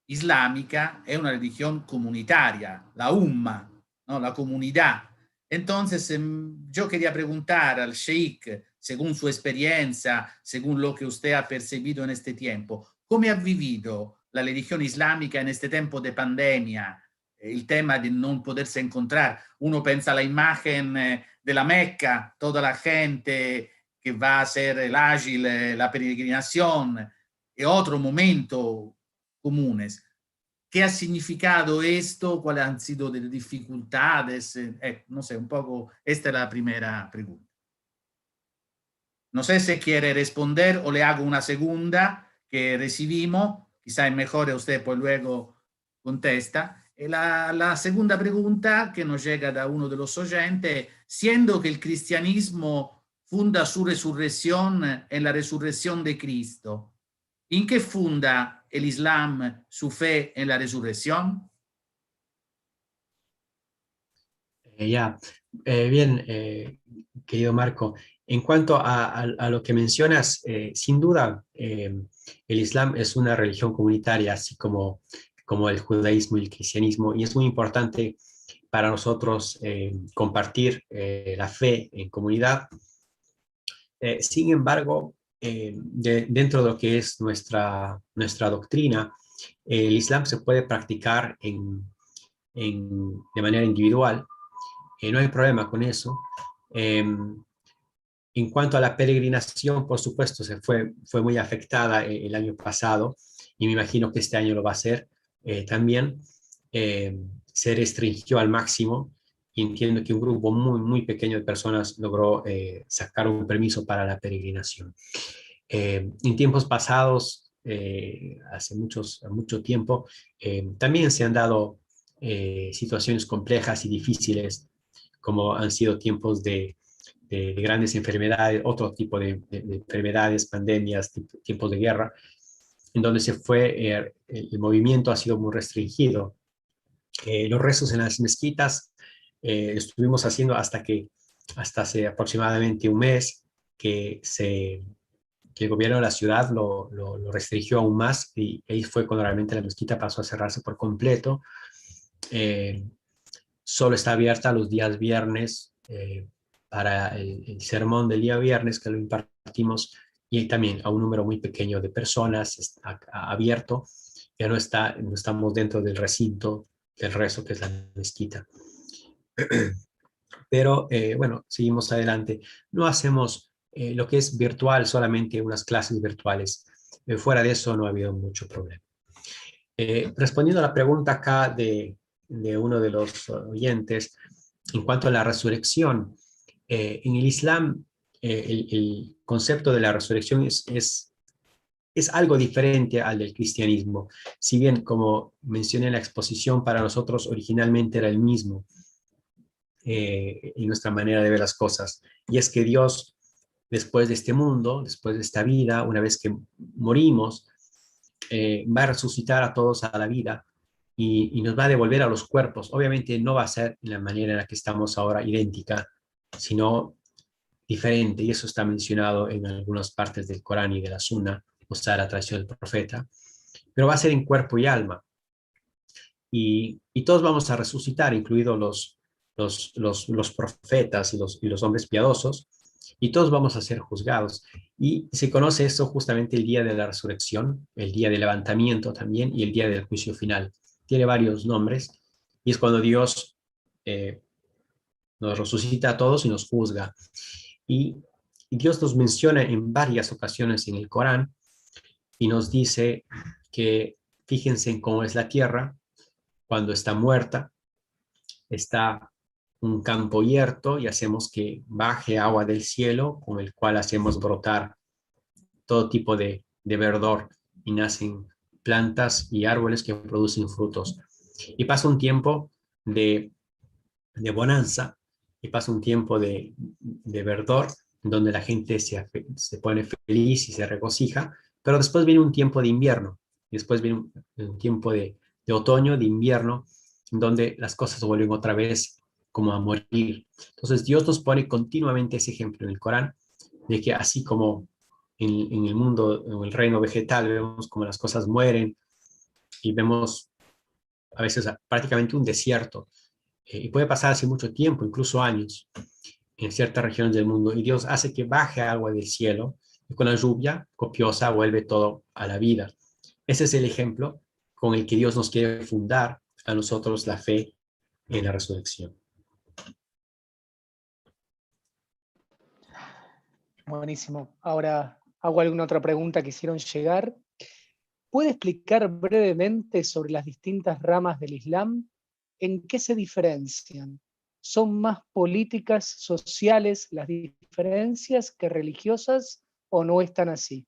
islámica es una religión comunitaria, la umma, ¿no? La comunidad. Entonces, yo quería preguntar al sheikh, según su experiencia, según lo que usted ha percibido en este tiempo, ¿cómo ha vivido la religión islámica en este tiempo de pandemia? El tema de no poderse encontrar. Uno pensa a la imagen de la Meca, toda la gente que va a hacer el ágil, la peregrinación, y otro momento comunes. ¿Qué ha significado esto? ¿Cuáles han sido las dificultades? No sé, un poco, esta es la primera pregunta. No sé si quiere responder o le hago una segunda que recibimos, quizá es mejor usted pues luego contesta. La segunda pregunta que nos llega de uno de los oyentes, siendo que el cristianismo funda su resurrección en la resurrección de Cristo. ¿En qué funda el Islam su fe en la resurrección? Bien, querido Marco. En cuanto a lo que mencionas, sin duda, el Islam es una religión comunitaria, así como el judaísmo y el cristianismo, y es muy importante para nosotros compartir la fe en comunidad. Sin embargo, dentro de lo que es nuestra doctrina, el Islam se puede practicar de manera individual. No hay problema con eso. En cuanto a la peregrinación, por supuesto, fue muy afectada el año pasado y me imagino que este año lo va a ser también. Se restringió al máximo y entiendo que un grupo muy, muy pequeño de personas logró sacar un permiso para la peregrinación. En tiempos pasados, hace mucho tiempo, también se han dado situaciones complejas y difíciles, como han sido tiempos de grandes enfermedades, otro tipo de enfermedades, pandemias, tiempos de guerra, en donde el movimiento ha sido muy restringido. Los rezos en las mezquitas estuvimos haciendo hasta hace aproximadamente un mes que el gobierno de la ciudad lo restringió aún más y ahí fue cuando realmente la mezquita pasó a cerrarse por completo. Solo está abierta los días viernes para el sermón del día viernes que lo impartimos y también a un número muy pequeño de personas, está abierto, ya no estamos dentro del recinto del rezo que es la mezquita. Pero bueno, seguimos adelante. No hacemos lo que es virtual, solamente unas clases virtuales. Fuera de eso no ha habido mucho problema. Respondiendo a la pregunta acá de uno de los oyentes, en cuanto a la resurrección, en el Islam el concepto de la resurrección es algo diferente al del cristianismo. Si bien, como mencioné en la exposición, para nosotros originalmente era el mismo en nuestra manera de ver las cosas. Y es que Dios, después de este mundo, después de esta vida, una vez que morimos, va a resucitar a todos a la vida y nos va a devolver a los cuerpos. Obviamente no va a ser en la manera en la que estamos ahora idéntica, sino diferente, y eso está mencionado en algunas partes del Corán y de la Sunna, o sea, la tradición del profeta, pero va a ser en cuerpo y alma. Y todos vamos a resucitar, incluidos los profetas y los hombres piadosos, y todos vamos a ser juzgados. Y se conoce eso justamente el día de la resurrección, el día del levantamiento también, y el día del juicio final. Tiene varios nombres, y es cuando Dios nos resucita a todos y nos juzga. Y Dios nos menciona en varias ocasiones en el Corán, y nos dice que fíjense en cómo es la tierra cuando está muerta, está un campo yerto y hacemos que baje agua del cielo, con el cual hacemos brotar todo tipo de verdor y nacen plantas y árboles que producen frutos. Y pasa un tiempo de bonanza y pasa un tiempo de verdor donde la gente se pone feliz y se regocija, pero después viene un tiempo de invierno, y después viene un tiempo de otoño, de invierno, donde las cosas vuelven otra vez como a morir. Entonces Dios nos pone continuamente ese ejemplo en el Corán, de que así como en el mundo, en el reino vegetal, vemos como las cosas mueren y vemos a veces prácticamente un desierto, y puede pasar hace mucho tiempo, incluso años, en ciertas regiones del mundo, y Dios hace que baje agua del cielo, y con la lluvia copiosa vuelve todo a la vida. Ese es el ejemplo con el que Dios nos quiere fundar a nosotros la fe en la resurrección. Buenísimo. Ahora hago alguna otra pregunta que hicieron llegar. ¿Puede explicar brevemente sobre las distintas ramas del Islam? ¿En qué se diferencian? ¿Son más políticas, sociales las diferencias que religiosas o no están así?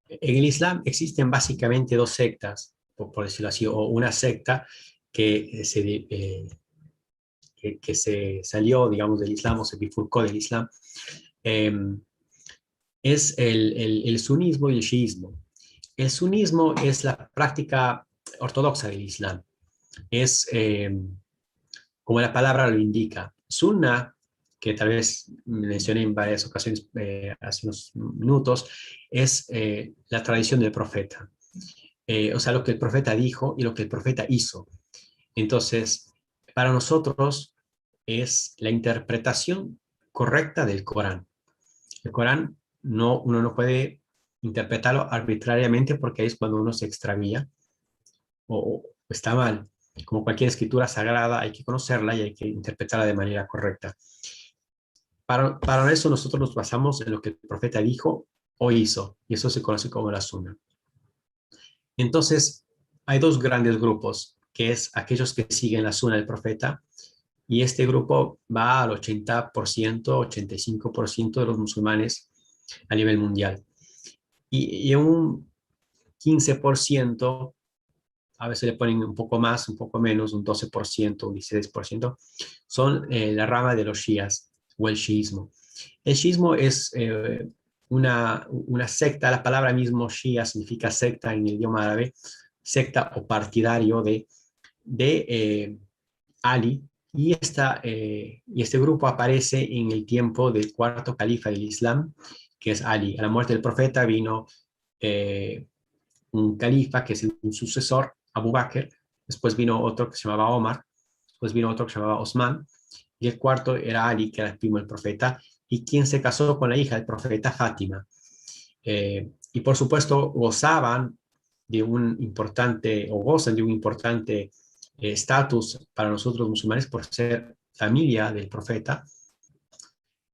En el Islam existen básicamente dos sectas, por decirlo así, o una secta que que se salió, digamos, del Islam o se bifurcó del Islam, es el sunismo y el chiismo. El sunismo es la práctica ortodoxa del Islam. Es, como la palabra lo indica, sunna, que tal vez mencioné en varias ocasiones hace unos minutos, es la tradición del profeta. O sea, lo que el profeta dijo y lo que el profeta hizo. Entonces, para nosotros es la interpretación correcta del Corán. El Corán uno no puede interpretarlo arbitrariamente porque ahí es cuando uno se extravía o está mal. Como cualquier escritura sagrada, hay que conocerla y hay que interpretarla de manera correcta. Para eso nosotros nos basamos en lo que el profeta dijo o hizo, y eso se conoce como la sunna. Entonces, hay dos grandes grupos, que es aquellos que siguen la sunna del profeta, y este grupo va al 80%, 85% de los musulmanes a nivel mundial. Y un 15%, a veces le ponen un poco más, un poco menos, un 12%, un 16%, son la rama de los shias o el shiismo. El shiismo es una secta, la palabra mismo shia significa secta en el idioma árabe, secta o partidario de Ali, y este grupo aparece en el tiempo del cuarto califa del Islam, que es Ali. A la muerte del profeta vino un califa, que es un sucesor, Abu Bakr, después vino otro que se llamaba Omar, después vino otro que se llamaba Osman, y el cuarto era Ali, que era el primo del profeta, y quien se casó con la hija del profeta, Fátima. Y por supuesto gozaban de un importante, o gozan de un importante estatus para nosotros musulmanes por ser familia del profeta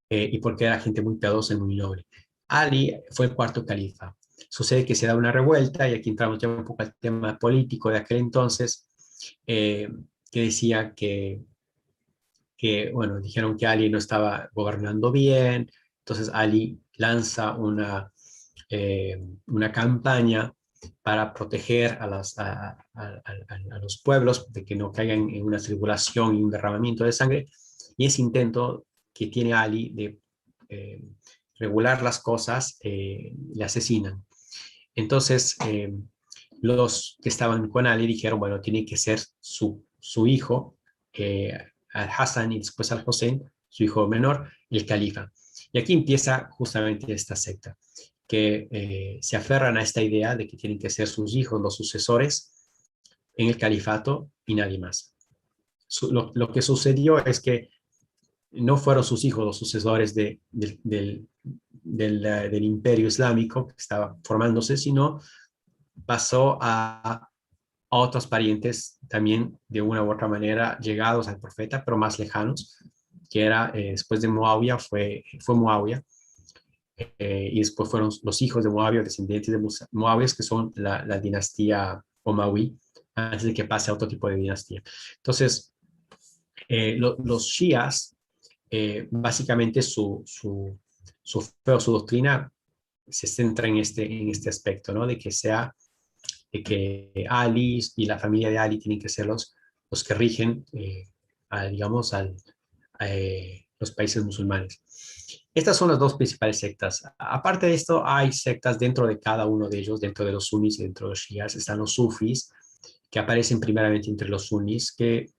y porque era gente muy piadosa y muy noble. Ali fue el cuarto califa. Sucede que se da una revuelta, y aquí entramos ya un poco al tema político de aquel entonces, que decía bueno, dijeron que Ali no estaba gobernando bien, entonces Ali lanza una campaña para proteger a los pueblos de que no caigan en una tribulación y un derramamiento de sangre, y ese intento que tiene Ali de regular las cosas, le asesinan. Entonces, los que estaban con Ali dijeron, bueno, tiene que ser su hijo, al-Hassan y después al-Hussein, su hijo menor, el califa. Y aquí empieza justamente esta secta, que se aferran a esta idea de que tienen que ser sus hijos los sucesores en el califato y nadie más. Lo que sucedió es que no fueron sus hijos los sucesores del imperio islámico que estaba formándose, sino pasó a otros parientes también de una u otra manera llegados al profeta, pero más lejanos, que era después de Muawiyah, fue Muawiyah, y después fueron los hijos de Muawiyah, descendientes de Muawiyah, que son la dinastía Omawi, antes de que pase a otro tipo de dinastía. Entonces, los shias, básicamente su fe o su doctrina se centra en este aspecto, ¿no? De que Ali y la familia de Ali tienen que ser los que rigen, digamos, los países musulmanes. Estas son las dos principales sectas. Aparte de esto, hay sectas dentro de cada uno de ellos, dentro de los sunnis y dentro de los shias. Están los sufis, que aparecen primeramente entre los sunnis, que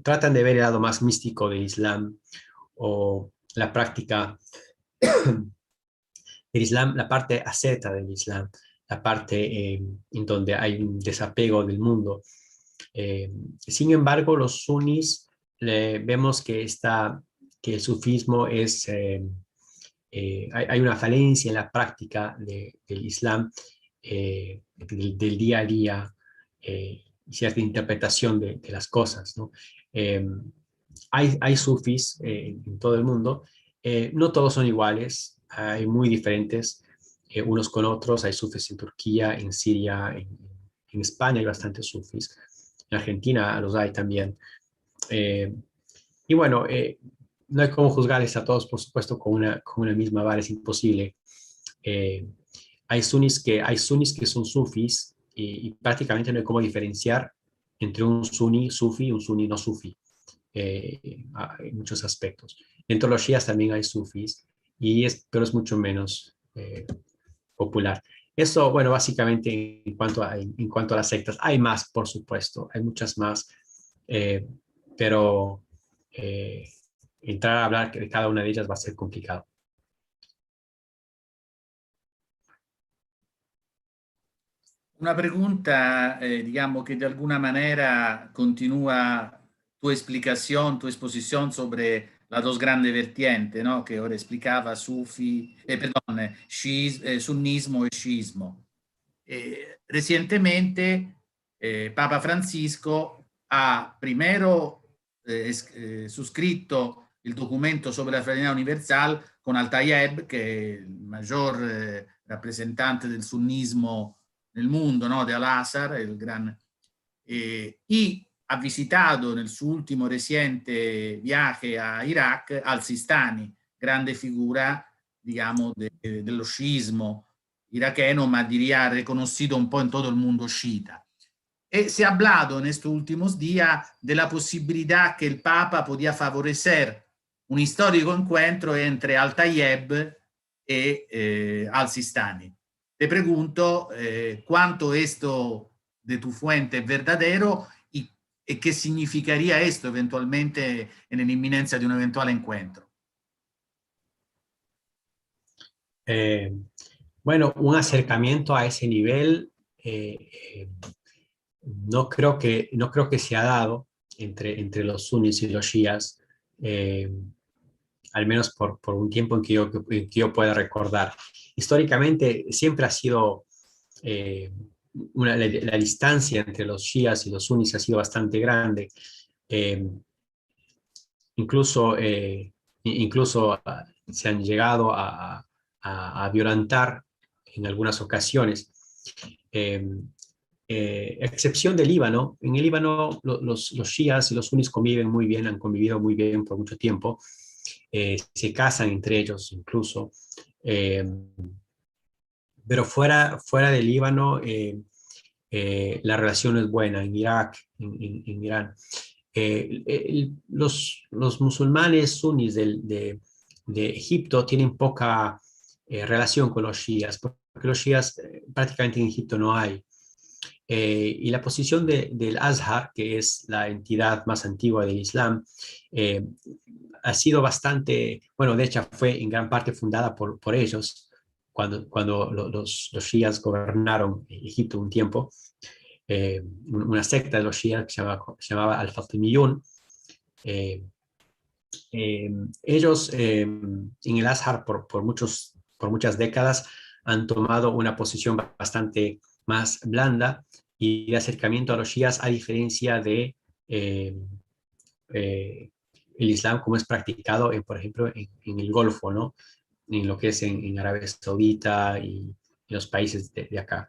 tratan de ver el lado más místico del Islam o la práctica del Islam, la parte asceta del Islam, la parte en donde hay un desapego del mundo. Sin embargo, los sunnis vemos que el sufismo es, hay una falencia en la práctica del Islam, del día a día, y cierta interpretación de las cosas, ¿no? Hay sufis en todo el mundo, no todos son iguales, hay muy diferentes unos con otros. Hay sufis en Turquía, en Siria, en España hay bastantes sufis, en Argentina los hay también. Y bueno, no hay cómo juzgarles a todos, por supuesto, con una misma vara, es imposible. Hay sunnis que son sufis, y prácticamente no hay cómo diferenciar entre un sunni sufi y un sunni no sufi. en muchos aspectos. Dentro de los shias también hay sufis, pero es mucho menos popular. Eso, bueno, básicamente en cuanto a las sectas. Hay más, por supuesto, hay muchas más, pero entrar a hablar de cada una de ellas va a ser complicado. Una pregunta, digamos, que de alguna manera continúa tu explicación, tu exposición sobre las dos grandes vertientes, ¿no? Que ahora explicaba sunnismo y shiismo. Recientemente, Papa Francisco ha primero suscrito el documento sobre la fraternidad universal con Al-Tayeb, que es el mayor representante del sunnismo nel mundo, ¿no? De Al-Azhar, el gran, y ha visitado nel suo ultimo reciente viaje a Irak al-Sistani, grande figura, digamos, dello sciismo iraqueno, ma diría reconocido un po' en todo el mundo chiita. Se ha hablado en estos últimos días de la posibilidad que el Papa podía favorecer un histórico encuentro entre Al-Tayeb y Al-Sistani. Te pregunto cuánto esto de tu fuente es verdadero y qué significaría esto eventualmente en la inminencia de un eventual encuentro. Bueno, un acercamiento a ese nivel no creo que se ha dado entre los sunnis y los shias, al menos por un tiempo en que yo pueda recordar. Históricamente siempre ha sido, la distancia entre los shias y los sunnis ha sido bastante grande. Incluso se han llegado a violentar en algunas ocasiones. Excepción del Líbano. En el Líbano los shias y los sunnis conviven muy bien, han convivido muy bien por mucho tiempo. Se casan entre ellos incluso. Pero fuera del Líbano la relación es buena. En Irak, en Irán. Los musulmanes sunnis de Egipto tienen poca relación con los shias, porque los shias prácticamente en Egipto no hay. Y la posición del Azhar, que es la entidad más antigua del Islam, ha sido bastante, bueno, de hecho fue en gran parte fundada por ellos, cuando los shias gobernaron Egipto un tiempo. Una secta de los shias que se llamaba Al-Fatimiyun. Ellos en el Azhar por muchas décadas han tomado una posición bastante más blanda y de acercamiento a los shias, a diferencia de el Islam como es practicado, por ejemplo, en el Golfo, ¿no? En lo que es en Arabia Saudita y en los países de acá.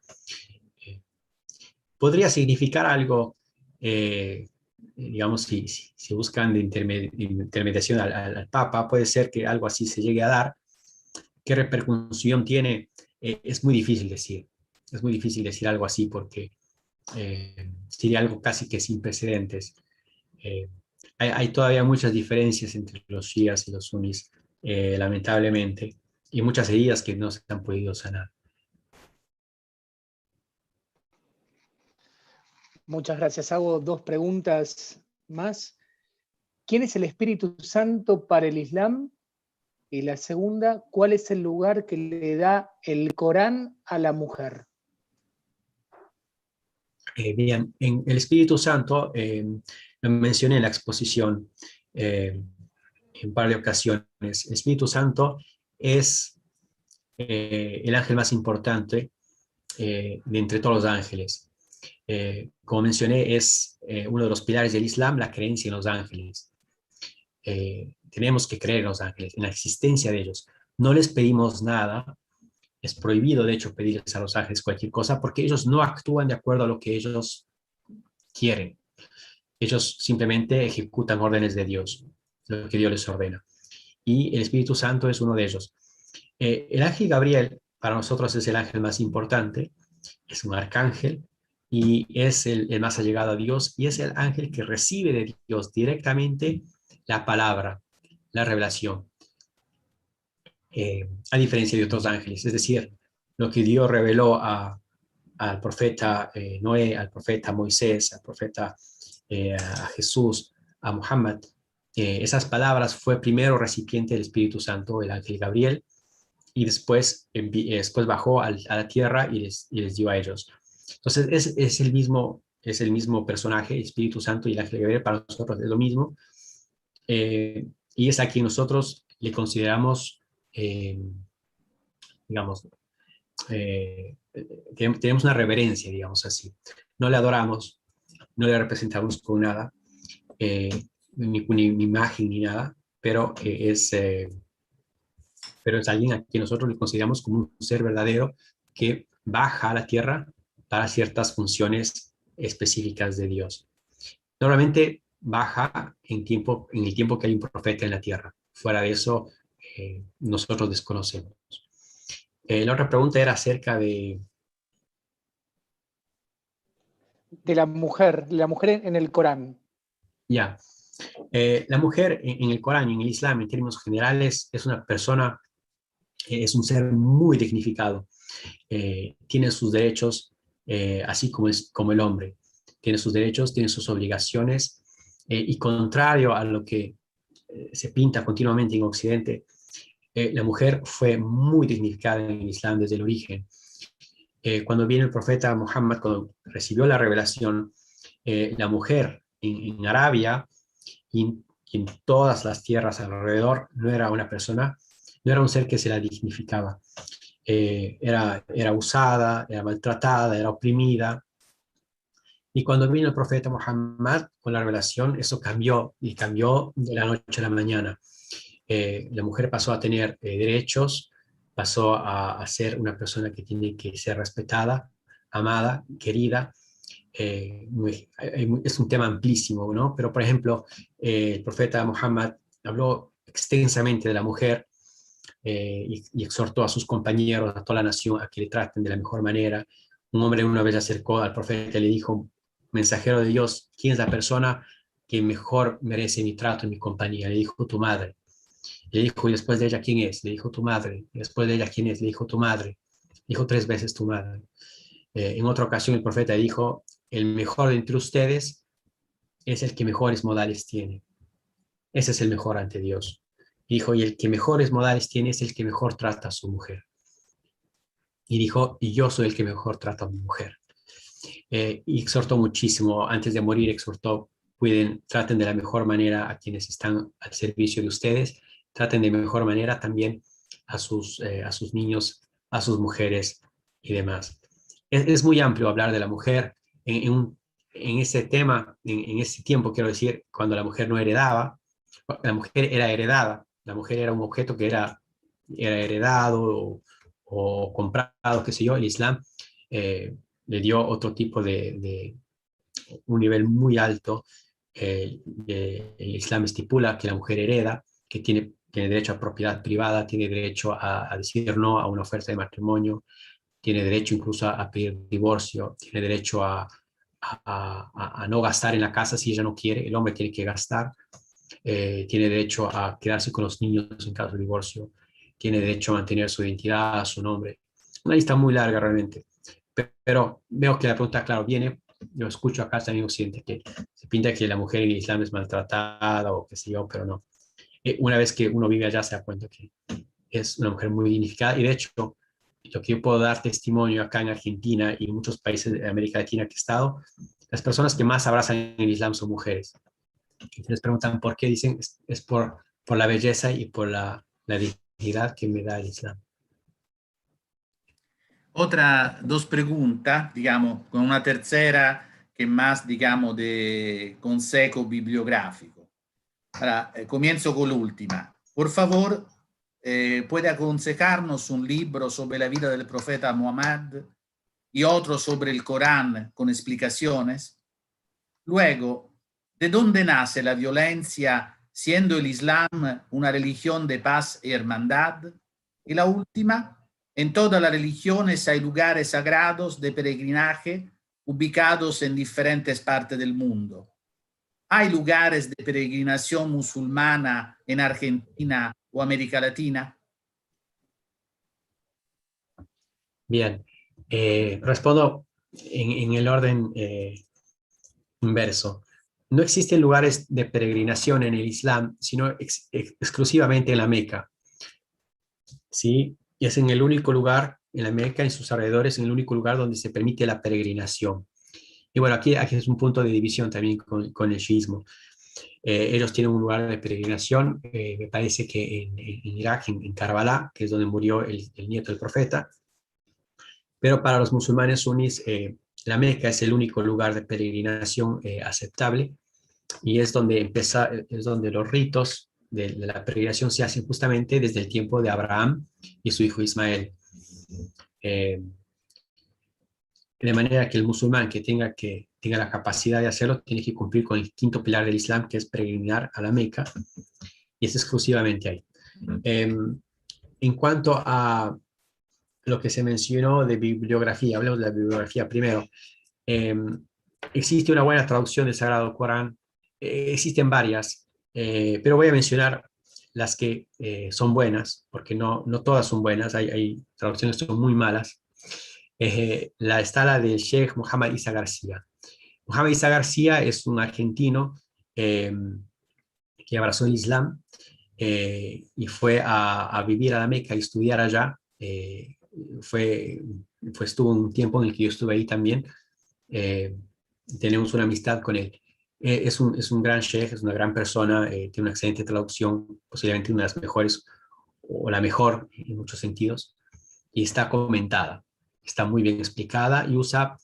Podría significar algo, digamos, si buscan de intermediación al Papa, puede ser que algo así se llegue a dar. ¿Qué repercusión tiene? Es muy difícil decir. Es muy difícil decir algo así porque sería algo casi que sin precedentes. Hay todavía muchas diferencias entre los shias y los sunnis, lamentablemente, y muchas heridas que no se han podido sanar. Muchas gracias. Hago dos preguntas más. ¿Quién es el Espíritu Santo para el Islam? Y la segunda, ¿cuál es el lugar que le da el Corán a la mujer? Bien, en el Espíritu Santo, lo mencioné en la exposición en un par de ocasiones. El Espíritu Santo es el ángel más importante de entre todos los ángeles. Como mencioné, es uno de los pilares del Islam, la creencia en los ángeles. Tenemos que creer en los ángeles, en la existencia de ellos. No les pedimos nada. Es prohibido, de hecho, pedirles a los ángeles cualquier cosa porque ellos no actúan de acuerdo a lo que ellos quieren. Ellos simplemente ejecutan órdenes de Dios, lo que Dios les ordena. Y el Espíritu Santo es uno de ellos. El ángel Gabriel para nosotros es el ángel más importante, es un arcángel, y es el más allegado a Dios y es el ángel que recibe de Dios directamente la palabra, la revelación, a diferencia de otros ángeles. Es decir, lo que Dios reveló al profeta Noé, al profeta Moisés, al profeta a Jesús, a Muhammad, esas palabras fue primero recipiente del Espíritu Santo, el ángel Gabriel, y después bajó a la tierra y les dio a ellos. Entonces es el mismo personaje, el Espíritu Santo y el ángel Gabriel, para nosotros es lo mismo, y es a quien nosotros le consideramos, digamos, tenemos una reverencia, digamos así. No le adoramos, no le representamos con nada, ni imagen ni nada, pero es alguien a quien nosotros le consideramos como un ser verdadero que baja a la tierra para ciertas funciones específicas de Dios. Normalmente baja en el tiempo que hay un profeta en la tierra. Fuera de eso, nosotros desconocemos. La otra pregunta era acerca de la mujer en el Corán. Ya. La mujer en el Corán, en el Islam, en términos generales, es una persona, es un ser muy dignificado. Tiene sus derechos, así como el hombre. Tiene sus derechos, tiene sus obligaciones, y contrario a lo que se pinta continuamente en Occidente, la mujer fue muy dignificada en el Islam desde el origen. Cuando viene el profeta Muhammad, cuando recibió la revelación, la mujer en Arabia y en todas las tierras alrededor no era una persona, no era un ser que se la dignificaba. Era usada, era maltratada, era oprimida. Y cuando vino el profeta Muhammad con la revelación, eso cambió y cambió de la noche a la mañana. La mujer pasó a tener derechos, pasó a ser una persona que tiene que ser respetada, amada, querida. Es un tema amplísimo, ¿no? Pero, por ejemplo, el profeta Muhammad habló extensamente de la mujer, y exhortó a sus compañeros, a toda la nación, a que le traten de la mejor manera. Un hombre una vez se acercó al profeta y le dijo: mensajero de Dios, ¿quién es la persona que mejor merece mi trato y mi compañía? Le dijo: tu madre. Le dijo: y después de ella, ¿quién es? Le dijo: tu madre. Y después de ella, ¿quién es? Le dijo: tu madre. Dijo 3 veces: tu madre. En otra ocasión el profeta dijo: el mejor de entre ustedes es el que mejores modales tiene. Ese es el mejor ante Dios. Dijo: y el que mejores modales tiene es el que mejor trata a su mujer. Y dijo: y yo soy el que mejor trata a mi mujer. Y exhortó muchísimo. Antes de morir exhortó: traten de la mejor manera a quienes están al servicio de ustedes, traten de mejor manera también a sus niños, a sus mujeres y demás. Es muy amplio hablar de la mujer en ese tema, en ese tiempo, quiero decir, cuando la mujer no heredaba, la mujer era heredada, la mujer era un objeto que era heredado o comprado, qué sé yo. El Islam le dio otro tipo de un nivel muy alto. El Islam estipula que la mujer hereda, que tiene derecho a propiedad privada, tiene derecho a decir no a una oferta de matrimonio, tiene derecho incluso a pedir divorcio, tiene derecho a no gastar en la casa si ella no quiere, el hombre tiene que gastar, tiene derecho a quedarse con los niños en caso de divorcio, tiene derecho a mantener su identidad, su nombre. Una lista muy larga realmente, pero veo que la pregunta, claro, viene, yo escucho acá también Occidente que se pinta que la mujer en el Islam es maltratada o qué sé yo, pero no. Una vez que uno vive allá se da cuenta que es una mujer muy dignificada, y de hecho lo que yo puedo dar testimonio acá en Argentina y en muchos países de América Latina que he estado, las personas que más abrazan el Islam son mujeres. Y les preguntan por qué, dicen: es por la belleza y por la dignidad que me da el Islam. Otras 2 preguntas, digamos, con una tercera que más, digamos, de consejo bibliográfico. Ahora, comienzo con la última. Por favor, ¿puede aconsejarnos un libro sobre la vida del profeta Muhammad y otro sobre el Corán con explicaciones? Luego, ¿de dónde nace la violencia siendo el Islam una religión de paz y hermandad? Y la última, en todas las religiones hay lugares sagrados de peregrinaje ubicados en diferentes partes del mundo. ¿Hay lugares de peregrinación musulmana en Argentina o América Latina? Bien, respondo en el orden inverso. No existen lugares de peregrinación en el Islam, sino exclusivamente en la Meca. ¿Sí? Y es en el único lugar, en la Meca y sus alrededores, en el único lugar donde se permite la peregrinación. Y bueno, aquí es un punto de división también con el shiismo. Ellos tienen un lugar de peregrinación, me parece que en Irak, en Karbala, que es donde murió el nieto del profeta. Pero para los musulmanes sunís, la Meca es el único lugar de peregrinación aceptable y es donde es donde los ritos de la peregrinación se hacen justamente desde el tiempo de Abraham y su hijo Ismael. De manera que el musulmán que tenga la capacidad de hacerlo tiene que cumplir con el quinto pilar del Islam, que es peregrinar a la Meca, y es exclusivamente ahí. En cuanto a lo que se mencionó de bibliografía, hablemos de la bibliografía primero. Existe una buena traducción del Sagrado Corán, existen varias, pero voy a mencionar las que son buenas, porque no todas son buenas, hay traducciones que son muy malas. Está la del Sheikh Muhammad Isa García. Muhammad Isa García es un argentino que abrazó el Islam y fue a vivir a la Meca y estudiar allá. Estuvo un tiempo en el que yo estuve ahí también. Tenemos una amistad con él. Es un gran sheikh, es una gran persona, tiene una excelente traducción, posiblemente una de las mejores, o la mejor en muchos sentidos, y está comentada, está muy bien explicada y usa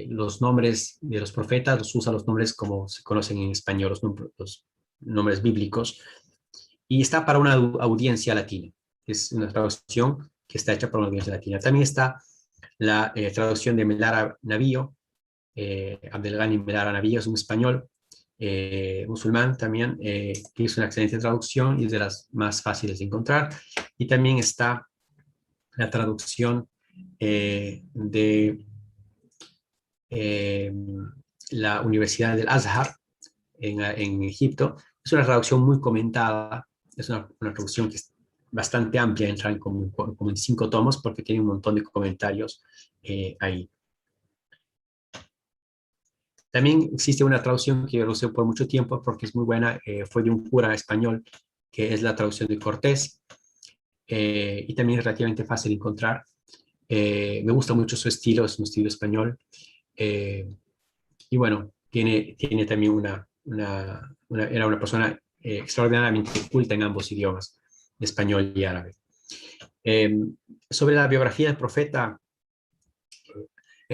los nombres de los profetas, usa los nombres como se conocen en español, los nombres bíblicos, y está para una audiencia latina. Es una traducción que está hecha para una audiencia latina. También está la traducción de Melara Navío, Abdelghani Melara Navío, es un español musulmán también, que hizo una excelente traducción y es de las más fáciles de encontrar. Y también está la traducción de la Universidad del Azhar en Egipto. Es una traducción muy comentada, es una traducción que es bastante amplia, entra como en 5 tomos porque tiene un montón de comentarios ahí. También existe una traducción que yo usé por mucho tiempo porque es muy buena, fue de un cura español, que es la traducción de Cortés, y también es relativamente fácil de encontrar. Me gusta mucho su estilo, es un estilo español, y bueno, tiene también era una persona extraordinariamente culta en ambos idiomas, español y árabe. Sobre la biografía del profeta,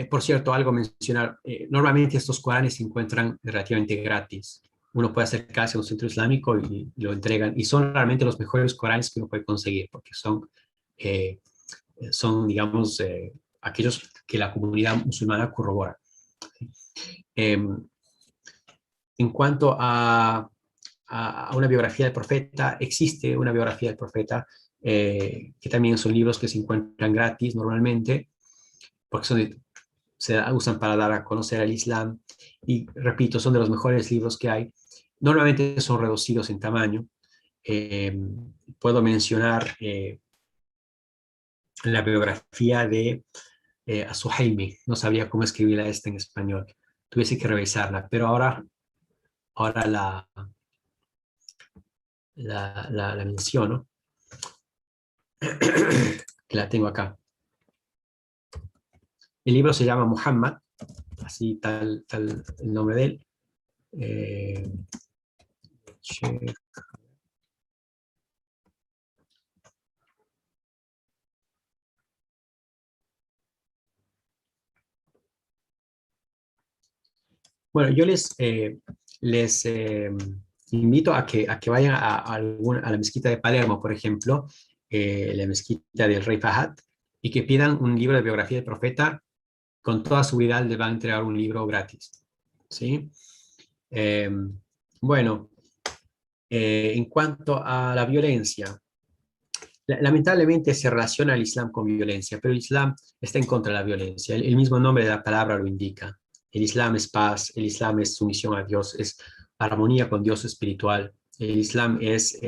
por cierto, algo mencionar, normalmente estos Coranes se encuentran relativamente gratis. Uno puede acercarse a un centro islámico y lo entregan, y son realmente los mejores Coranes que uno puede conseguir, porque son digamos, aquellos que la comunidad musulmana corrobora. En cuanto a una biografía del profeta, existe una biografía del profeta, que también son libros que se encuentran gratis normalmente, porque se usan para dar a conocer al Islam, y repito, son de los mejores libros que hay. Normalmente son reducidos en tamaño. Puedo mencionar la biografía de As-Suhaimi, no sabía cómo escribirla esta en español, tuviese que revisarla, pero ahora la menciono, que la tengo acá. El libro se llama Muhammad, así tal el nombre de él. Bueno, yo les invito a que vayan a la mezquita de Palermo, por ejemplo, la mezquita del Rey Fahad, y que pidan un libro de biografía del profeta. Con toda seguridad les van a entregar un libro gratis, ¿sí? Bueno, en cuanto a la violencia lamentablemente se relaciona el Islam con violencia, pero el Islam está en contra de la violencia. El mismo nombre de la palabra lo indica. El Islam es paz, el Islam es sumisión a Dios, es armonía con Dios espiritual. El Islam es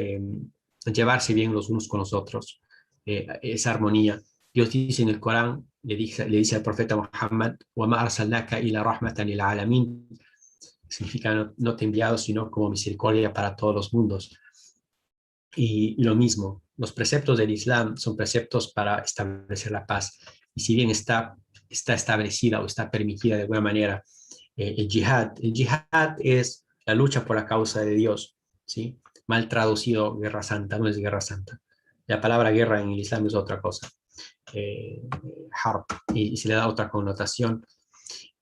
llevarse bien los unos con los otros, es armonía. Dios dice en el Corán, le dice al profeta Muhammad, وَمَا أَرْسَلْنَاكَ إِلَّا رَحْمَةً لِلْعَالَمِينَ. Significa no te he enviado sino como misericordia para todos los mundos. Y lo mismo, los preceptos del Islam son preceptos para establecer la paz. Y si bien está establecida o está permitida de alguna manera el yihad es la lucha por la causa de Dios, ¿sí? Mal traducido, guerra santa, no es guerra santa. La palabra guerra en el Islam es otra cosa, harb, y se le da otra connotación.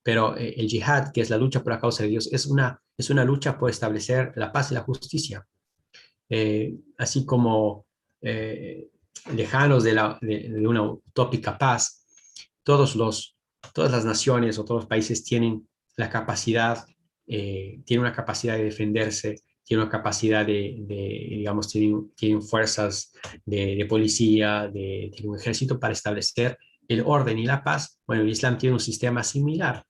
Pero el yihad, que es la lucha por la causa de Dios, es una lucha por establecer la paz y la justicia. Así como lejanos de una utópica paz, todas las naciones o todos los países tienen la capacidad, tienen una capacidad de defenderse, tienen una capacidad digamos, tienen fuerzas de policía, tienen un ejército para establecer el orden y la paz. Bueno, el Islam tiene un sistema similar.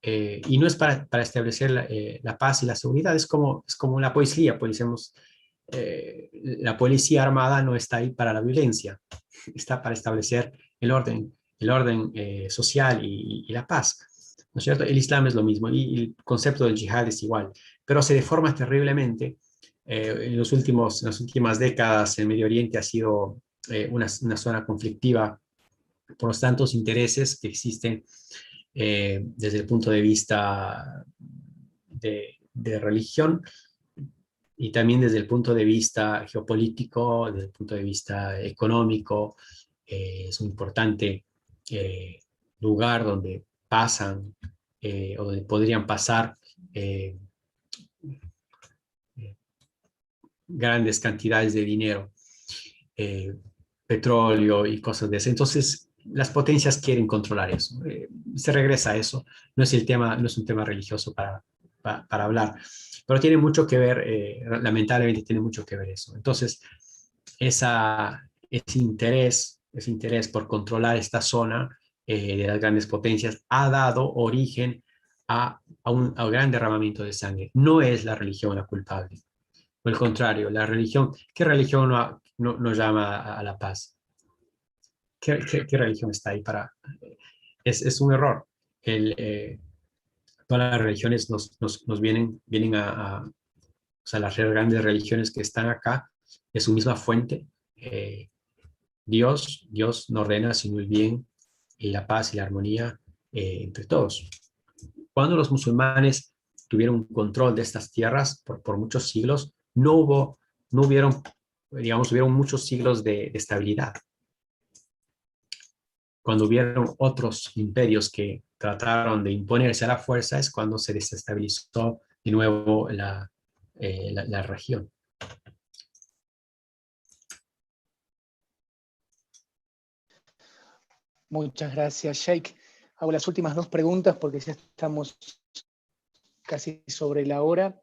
Y no es para establecer la paz y la seguridad, es como la policía, pues decimos, la policía armada no está ahí para la violencia, está para establecer el orden social y la paz, ¿no es cierto? El Islam es lo mismo y el concepto del yihad es igual, pero se deforma terriblemente. En las últimas décadas el Medio Oriente ha sido una zona conflictiva por los tantos intereses que existen desde el punto de vista de religión y también desde el punto de vista geopolítico, desde el punto de vista económico. Es un importante lugar donde pasan o donde podrían pasar grandes cantidades de dinero, petróleo y cosas de eso. Entonces, las potencias quieren controlar eso. Se regresa a eso. No es un tema religioso para hablar, pero tiene mucho que ver, lamentablemente tiene mucho que ver eso. Entonces, ese interés por controlar esta zona de las grandes potencias ha dado origen a un gran derramamiento de sangre. No es la religión la culpable. O el contrario, ¿qué religión no llama a la paz? ¿Qué religión está ahí para...? Es un error. Todas las religiones nos vienen o sea, las grandes religiones que están acá, de su misma fuente. Dios no ordena sino el bien y la paz y la armonía entre todos. Cuando los musulmanes tuvieron control de estas tierras por muchos siglos, hubieron muchos siglos de estabilidad. Cuando hubieron otros imperios que trataron de imponerse a la fuerza, es cuando se desestabilizó de nuevo la región. Muchas gracias, Sheikh. Hago las últimas dos preguntas porque ya estamos casi sobre la hora.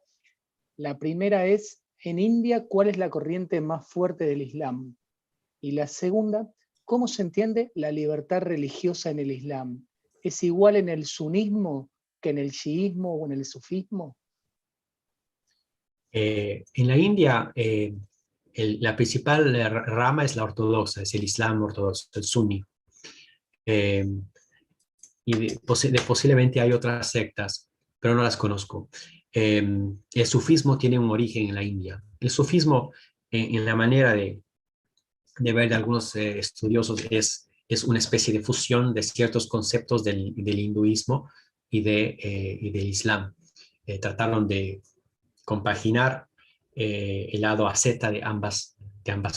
La primera es, en India, ¿cuál es la corriente más fuerte del Islam? Y la segunda, ¿cómo se entiende la libertad religiosa en el Islam? ¿Es igual en el sunismo que en el chiismo o en el sufismo? En la India, la principal rama es la ortodoxa, es el Islam ortodoxo, el suní. Y posiblemente hay otras sectas, pero no las conozco. El sufismo tiene un origen en la India. El sufismo, en la manera de ver de algunos estudiosos, es una especie de fusión de ciertos conceptos del hinduismo y del Islam. Trataron de compaginar el lado asceta de ambas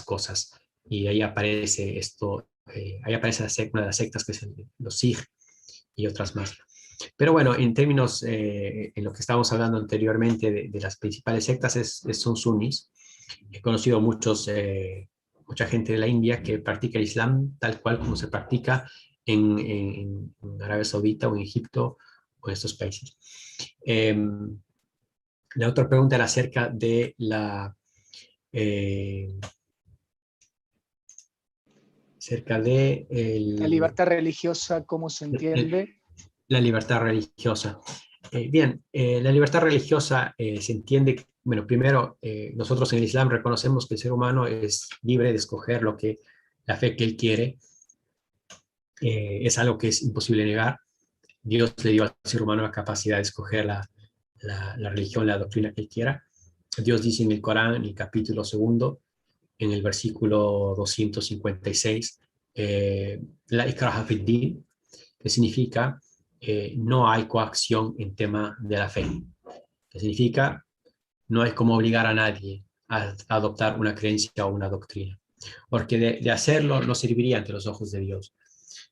cosas. Y ahí aparece una de las sectas que es los Sikh y otras más. Pero bueno, en términos, en lo que estábamos hablando anteriormente de las principales sectas, son sunis. He conocido mucha gente de la India que practica el Islam tal cual como se practica en Arabia Saudita o en Egipto o en estos países. La otra pregunta era acerca de acerca de la libertad religiosa, ¿cómo se entiende? La libertad religiosa. Bien, la libertad religiosa se entiende, bueno, primero, nosotros en el Islam reconocemos que el ser humano es libre de escoger la fe que él quiere. Es algo que es imposible negar. Dios le dio al ser humano la capacidad de escoger la religión, la doctrina que él quiera. Dios dice en el Corán, en el capítulo 2, en el versículo 256, la ikraha fid din, que significa no hay coacción en tema de la fe. Que significa no hay como obligar a nadie a adoptar una creencia o una doctrina. Porque de hacerlo no serviría ante los ojos de Dios.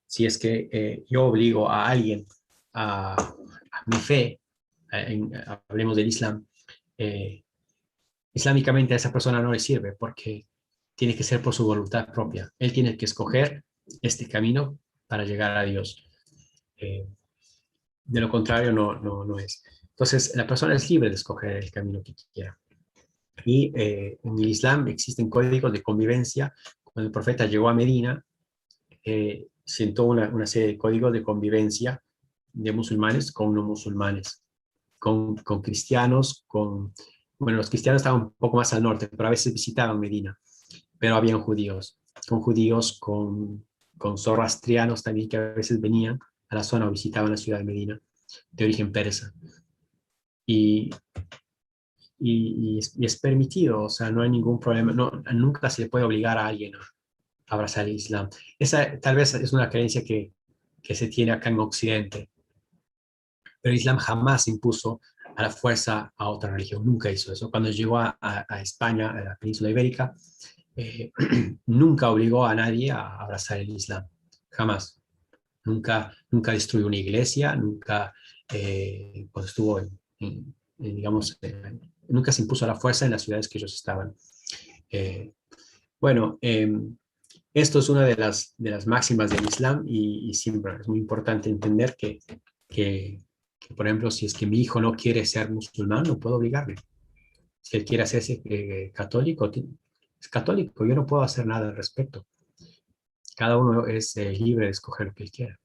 Si es que yo obligo a alguien a mi fe, hablemos del Islam, islámicamente a esa persona no le sirve porque tiene que ser por su voluntad propia. Él tiene que escoger este camino para llegar a Dios. De lo contrario, no es. Entonces, la persona es libre de escoger el camino que quiera. Y en el Islam existen códigos de convivencia. Cuando el profeta llegó a Medina, sentó una serie de códigos de convivencia de musulmanes con no musulmanes, con cristianos, bueno, los cristianos estaban un poco más al norte, pero a veces visitaban Medina, pero habían judíos, con zoroastrianos también que a veces venían a la zona o visitaban la ciudad de Medina, de origen persa. Y es permitido, o sea, no hay ningún problema, nunca se le puede obligar a alguien a abrazar el Islam. Esa tal vez es una creencia que se tiene acá en Occidente, pero el Islam jamás impuso a la fuerza a otra religión, nunca hizo eso. Cuando llegó a España, a la península ibérica, nunca obligó a nadie a abrazar el Islam, jamás. Nunca destruyó una iglesia, nunca pues estuvo digamos, nunca se impuso a la fuerza en las ciudades que ellos estaban. Bueno, esto es una de las máximas del Islam y siempre es muy importante entender que, por ejemplo, si es que mi hijo no quiere ser musulmán, no puedo obligarle. Si él quiere hacerse católico, es católico, yo no puedo hacer nada al respecto. Cada uno es libre de escoger lo que él quiera.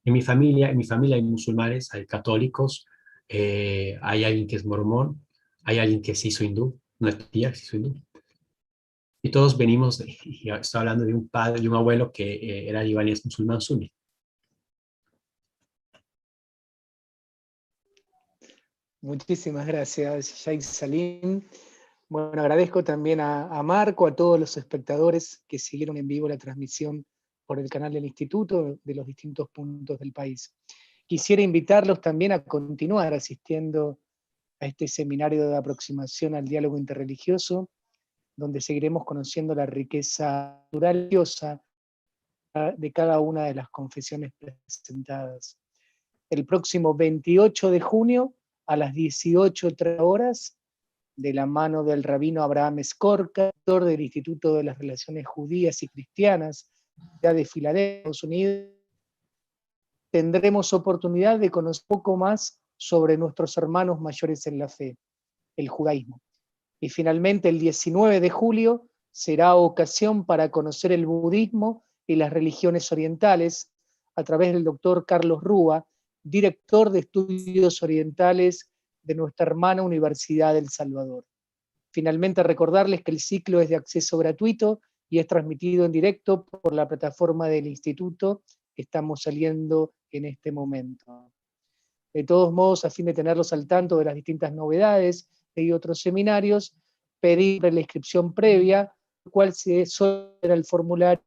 En mi familia hay musulmanes, hay católicos, hay alguien que es mormón, hay alguien que se hizo hindú, una tía que se hizo hindú. Y todos venimos, y estoy hablando de un padre y un abuelo que era libanés musulmán suní. Muchísimas gracias, Sheikh Salim. Bueno, agradezco también a Marco, a todos los espectadores que siguieron en vivo la transmisión por el canal del Instituto de los distintos puntos del país. Quisiera invitarlos también a continuar asistiendo a este seminario de aproximación al diálogo interreligioso, donde seguiremos conociendo la riqueza cultural de cada una de las confesiones presentadas. El próximo 28 de junio, a las 18:30 horas, de la mano del rabino Abraham Skorka, director del Instituto de las Relaciones Judías y Cristianas de Filadelfia, Estados Unidos, tendremos oportunidad de conocer un poco más sobre nuestros hermanos mayores en la fe, el judaísmo. Y finalmente, el 19 de julio será ocasión para conocer el budismo y las religiones orientales a través del doctor Carlos Rúa, director de estudios orientales de nuestra hermana Universidad del Salvador. Finalmente, recordarles que el ciclo es de acceso gratuito y es transmitido en directo por la plataforma del Instituto que estamos saliendo en este momento. De todos modos, a fin de tenerlos al tanto de las distintas novedades y otros seminarios, pedir la inscripción previa, el cual se suena el formulario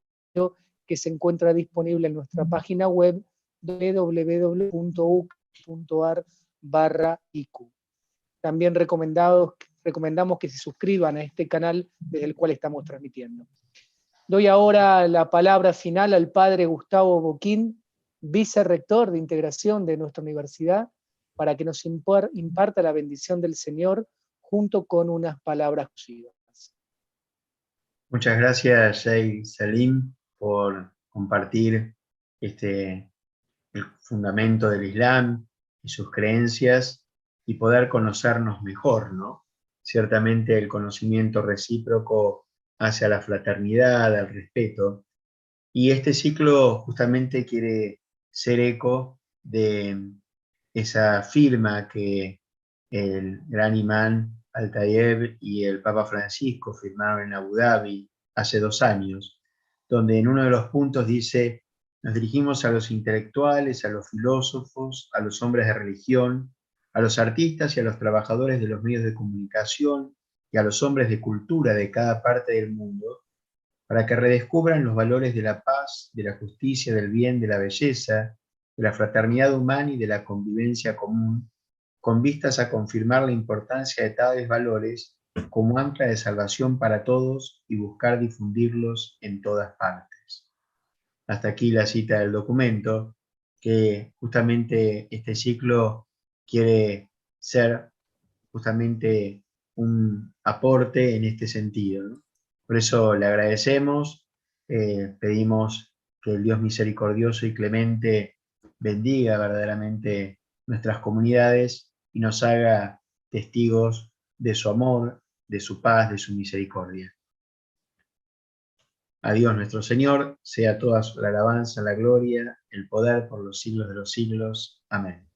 que se encuentra disponible en nuestra página web www.uc.ar/IQ. También recomendamos que se suscriban a este canal desde el cual estamos transmitiendo. Doy ahora la palabra final al padre Gustavo Boquín, vicerrector de integración de nuestra universidad, para que nos imparta la bendición del Señor junto con unas palabras exclusivas. Muchas gracias, Sheikh Salim, por compartir el fundamento del Islam y sus creencias y poder conocernos mejor, ¿no? Ciertamente el conocimiento recíproco hacia la fraternidad, al respeto. Y este ciclo justamente quiere ser eco de esa firma que el gran imán Al-Tayeb y el Papa Francisco firmaron en Abu Dhabi hace 2 años, donde en uno de los puntos dice: nos dirigimos a los intelectuales, a los filósofos, a los hombres de religión, a los artistas y a los trabajadores de los medios de comunicación y a los hombres de cultura de cada parte del mundo, para que redescubran los valores de la paz, de la justicia, del bien, de la belleza, de la fraternidad humana y de la convivencia común, con vistas a confirmar la importancia de tales valores como ancla de salvación para todos y buscar difundirlos en todas partes. Hasta aquí la cita del documento, que justamente este ciclo quiere ser justamente un aporte en este sentido, ¿no? Por eso le agradecemos, pedimos que el Dios misericordioso y clemente bendiga verdaderamente nuestras comunidades y nos haga testigos de su amor, de su paz, de su misericordia. A Dios nuestro Señor, sea toda la alabanza, la gloria, el poder por los siglos de los siglos. Amén.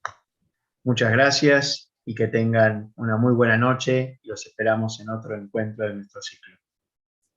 Muchas gracias y que tengan una muy buena noche y los esperamos en otro encuentro de nuestro ciclo.